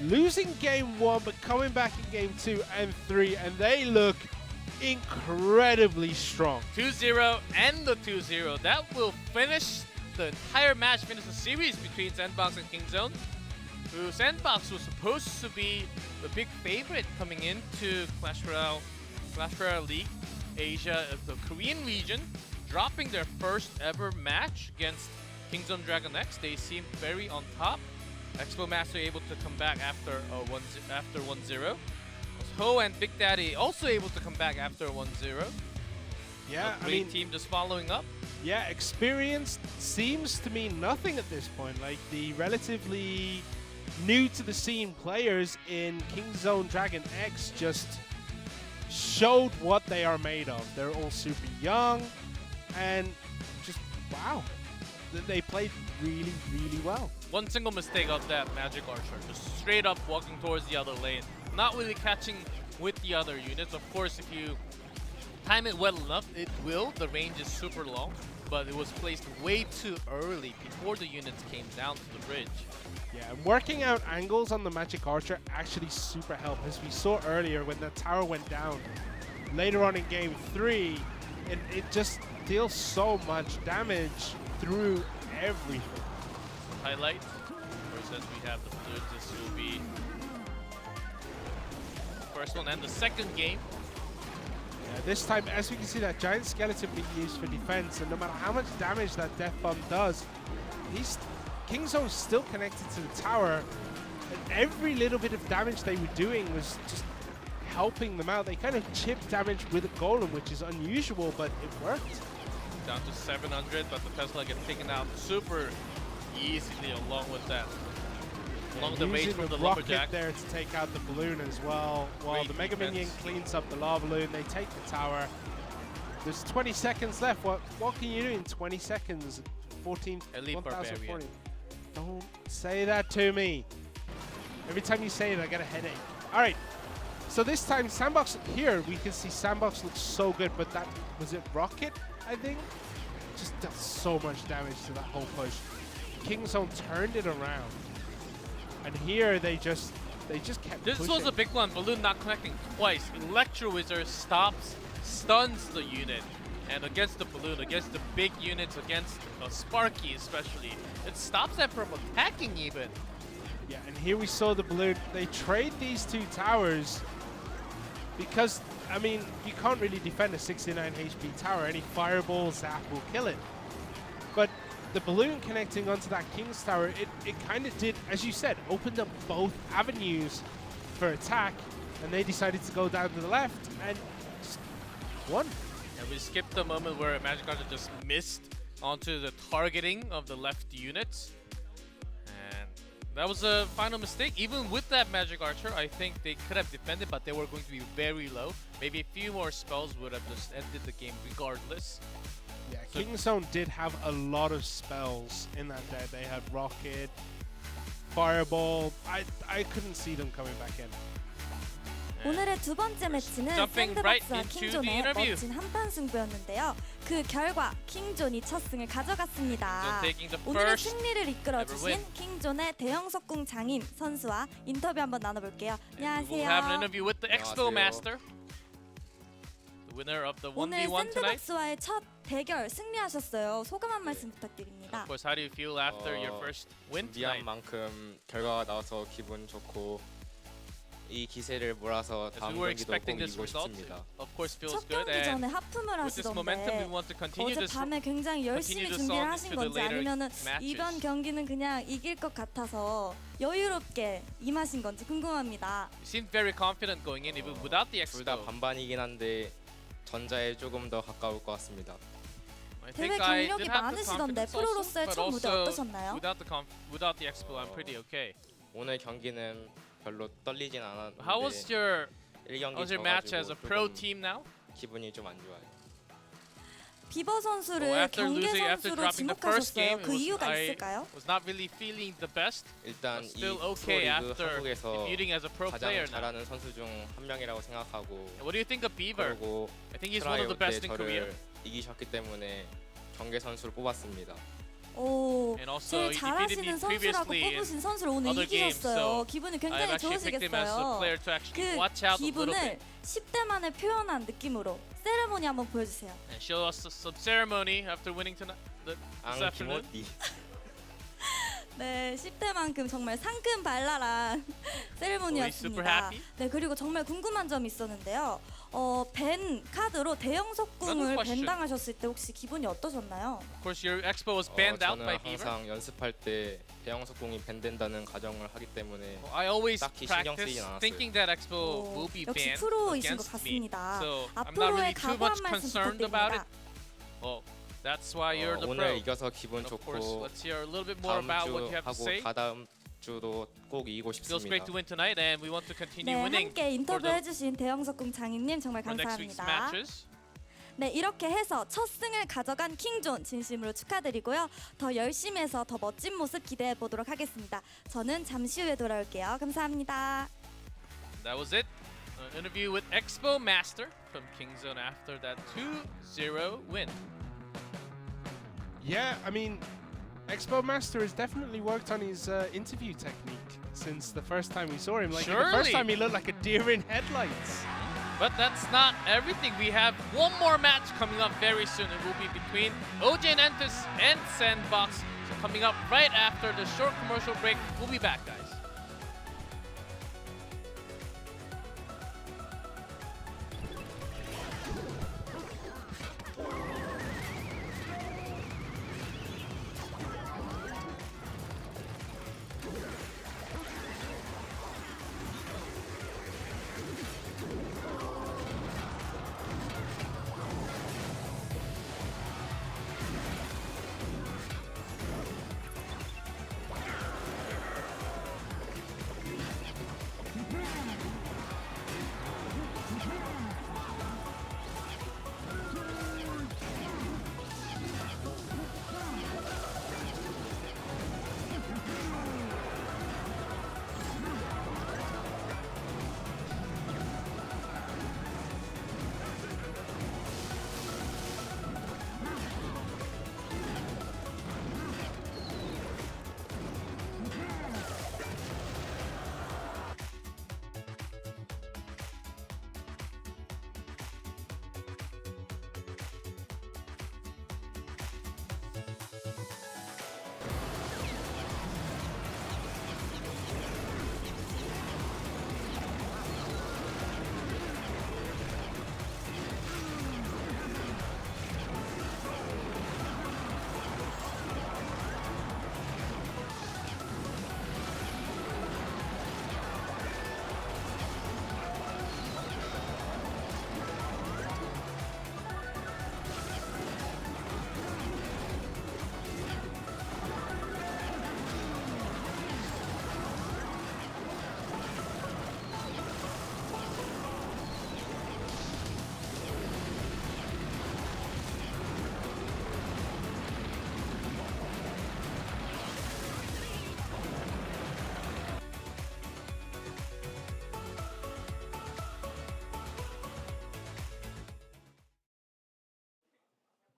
losing game 1, but coming back in game 2 and 3, and they look incredibly strong. 2-0 and the 2-0. That will finish the entire match, finish the series between Sandbox and Kingzone. Who Sandbox was supposed to be the big favorite coming into Clash Royale League Asia, the Korean region, dropping their first ever match against Kingzone Dragon X. They seem very on top. Expo Master able to come back after 1-0. Ho and Big Daddy also able to come back after 1-0. Yeah, a great team just following up. Yeah, experience seems to mean nothing at this point. Like the relatively new to the scene players in Kingzone Dragon X just showed what they are made of. They're all super young and just wow. They played really, really well. One single mistake of that Magic Archer, just straight up walking towards the other lane, not really catching with the other units. Of course, if you time it well enough, it will. The range is super long, but it was placed way too early before the units came down to the bridge. Yeah, and working out angles on the Magic Archer actually super helped, as we saw earlier when the tower went down. Later on in game 3, it just deals so much damage through everything. Highlight, of course, as we have the balloons, this will be the first one and the second game. Yeah, this time, as we can see, that giant skeleton being used for defense, and no matter how much damage that death bomb does, Kingzone's still connected to the tower, and every little bit of damage they were doing was just helping them out. They kind of chipped damage with a golem, which is unusual, but it worked. Down to 700, but the Tesla gets taken out super easily along with that. Along the range from the lumberjack there to take out the balloon as well. While the Mega Minion cleans up the lava balloon, they take the tower. There's 20 seconds left. What can you do in 20 seconds? 14, Elite 1,040. Don't say that to me. Every time you say it, I get a headache. All right. So this time, Sandbox here, we can see Sandbox looks so good, but that was it. Rocket, I think, just does so much damage to that whole push. Kingzone turned it around. And here they just kept This pushing. was a big one. Balloon not connecting twice. Electro Wizard stops, stuns the unit. And against the balloon, against the big units, against Sparky especially, it stops them from attacking even. Yeah, and here we saw the balloon. They trade these two towers because, I mean, you can't really defend a 69 HP tower. Any fireball zap will kill it. But the balloon connecting onto that King's Tower, it kind of did, as you said, opened up both avenues for attack, and they decided to go down to the left and just won. And we skipped the moment where Magic Archer just missed onto the targeting of the left units. And that was a final mistake. Even with that Magic Archer, I think they could have defended, but they were going to be very low. Maybe a few more spells would have just ended the game regardless. Yeah, Kingzone did have a lot of spells in that deck. They had Rocket, fireball. I couldn't see them coming back in. 오늘의 두 번째 매치는 Jumping right 샌드박스와 into the 킹존의 interview. 멋진 한판 승부였는데요. 그 결과 킹존이 첫 승을 가져갔습니다. taking the 오늘의 first 승리를 ever 이끌어주신 win. 킹존의 대형 석궁 장인 선수와 인터뷰 한번 나눠볼게요. We will have an 안녕하세요. interview with the Expo Master, the winner of the 오늘 1v1 tonight. 샌드박스와의 첫 대결 승리하셨어요. 소감 한 말씀 부탁드립니다. Of course, how do you feel after your first win tonight? 준비한 만큼 결과가 나와서 기분 좋고 이 기세를 몰아서 As 다음 we were 경기도 expecting 꼭 this 이기고 result, 싶습니다. of course feels 첫 good, 경기 and 전에 하품을 with this momentum, we 하시던데 want to continue this. 어젯밤에 굉장히 열심히 continue this 준비를 on 하신 to the 건지 later 아니면은 matches. 이번 경기는 그냥 이길 것 같아서 여유롭게 임하신 건지 궁금합니다. You seemed very confident going in, even without the 둘 다 Expo. 반반이긴 한데 전자에 조금 더 가까울 것 같습니다. I 대회 think I 경력이 did have the 많으시던데 confidence also, 프로로서의 but 첫 무대 also 어떠셨나요? without the Expo, I'm pretty okay. 오늘 경기는 별로 떨리진 않았는데 How was your 1경기 match as a pro 조금 team now? 기분이 좀 안 좋아요. 비버 선수를 after 경계 losing, after 선수로 dropping the first 지목하셨어요. game, 그 이유가 I 있을까요? was not really feeling the best. 일단 But 이 still okay 프로리그 after 한국에서 debuting as a pro 가장 player now. 잘하는 선수 중 한 명이라고 생각하고 What do you think of Beaver? 그리고 I think he's one of the 트라이올 때 best in Korea. 저를 이기셨기 때문에 경계 선수를 뽑았습니다. 오, And also, 제일 he defeated 잘하시는 me 선수라고 previously in 뽑으신 선수를 오늘 other games, 이기셨어요. so 기분이 I've 굉장히 actually picked him as a 좋으시겠어요. player to actually 그 watch out a little 기분을 bit 10대 만에 표현한 느낌으로 세레모니 한번 보여주세요. and show us some ceremony after winning tonight. This 앙 afternoon. 김어띠. 네, 10대만큼 정말 상큼발랄한 세레모니였습니다. happy? 네, 그리고 정말 궁금한 점이 있었는데요. 벤 카드로 대형 Another 석궁을 question. 벤 당하셨을 때 혹시 기분이 어떠셨나요? Of course, your Expo was banned out 저는 by Beaver. 항상 연습할 때 대형 석궁이 밴된다는 가정을 하기 때문에 I always 딱히 신경 practice 쓰진 않았어요. thinking that Expo will be 역시 banned 프로이신 것 against me. 같습니다. So I'm not 앞으로의 really too 각오 much 한 말씀 concerned about it. 부탁드립니다. Well, that's why you're the 오늘 pro. 이겨서 기분 And of course, 좋고 let's hear a little bit more 다음 about what you have to 주 say. 하고 다다음 주도 꼭 이기고 Feels 싶습니다. great to win tonight, and we want to continue 네, winning 함께 인터뷰 the- 해주신 대형 석궁 장인님 정말 for next week's 감사합니다. matches. 네, 이렇게 해서 첫 승을 가져간 킹존 진심으로 축하드리고요. 더 열심히 해서 더 멋진 모습 기대해 보도록 하겠습니다. 저는 잠시 후에 돌아올게요. 감사합니다. That was it. An interview with Expo Master from Kingzone after that 2-0 win. Yeah, I mean, Expo Master has definitely worked on his interview technique since the first time we saw him. Like the first Surely. time he looked like a deer in headlights. But that's not everything. We have one more match coming up very soon. It will be between OJ Nentis and Sandbox. So coming up right after the short commercial break. We'll be back, guys.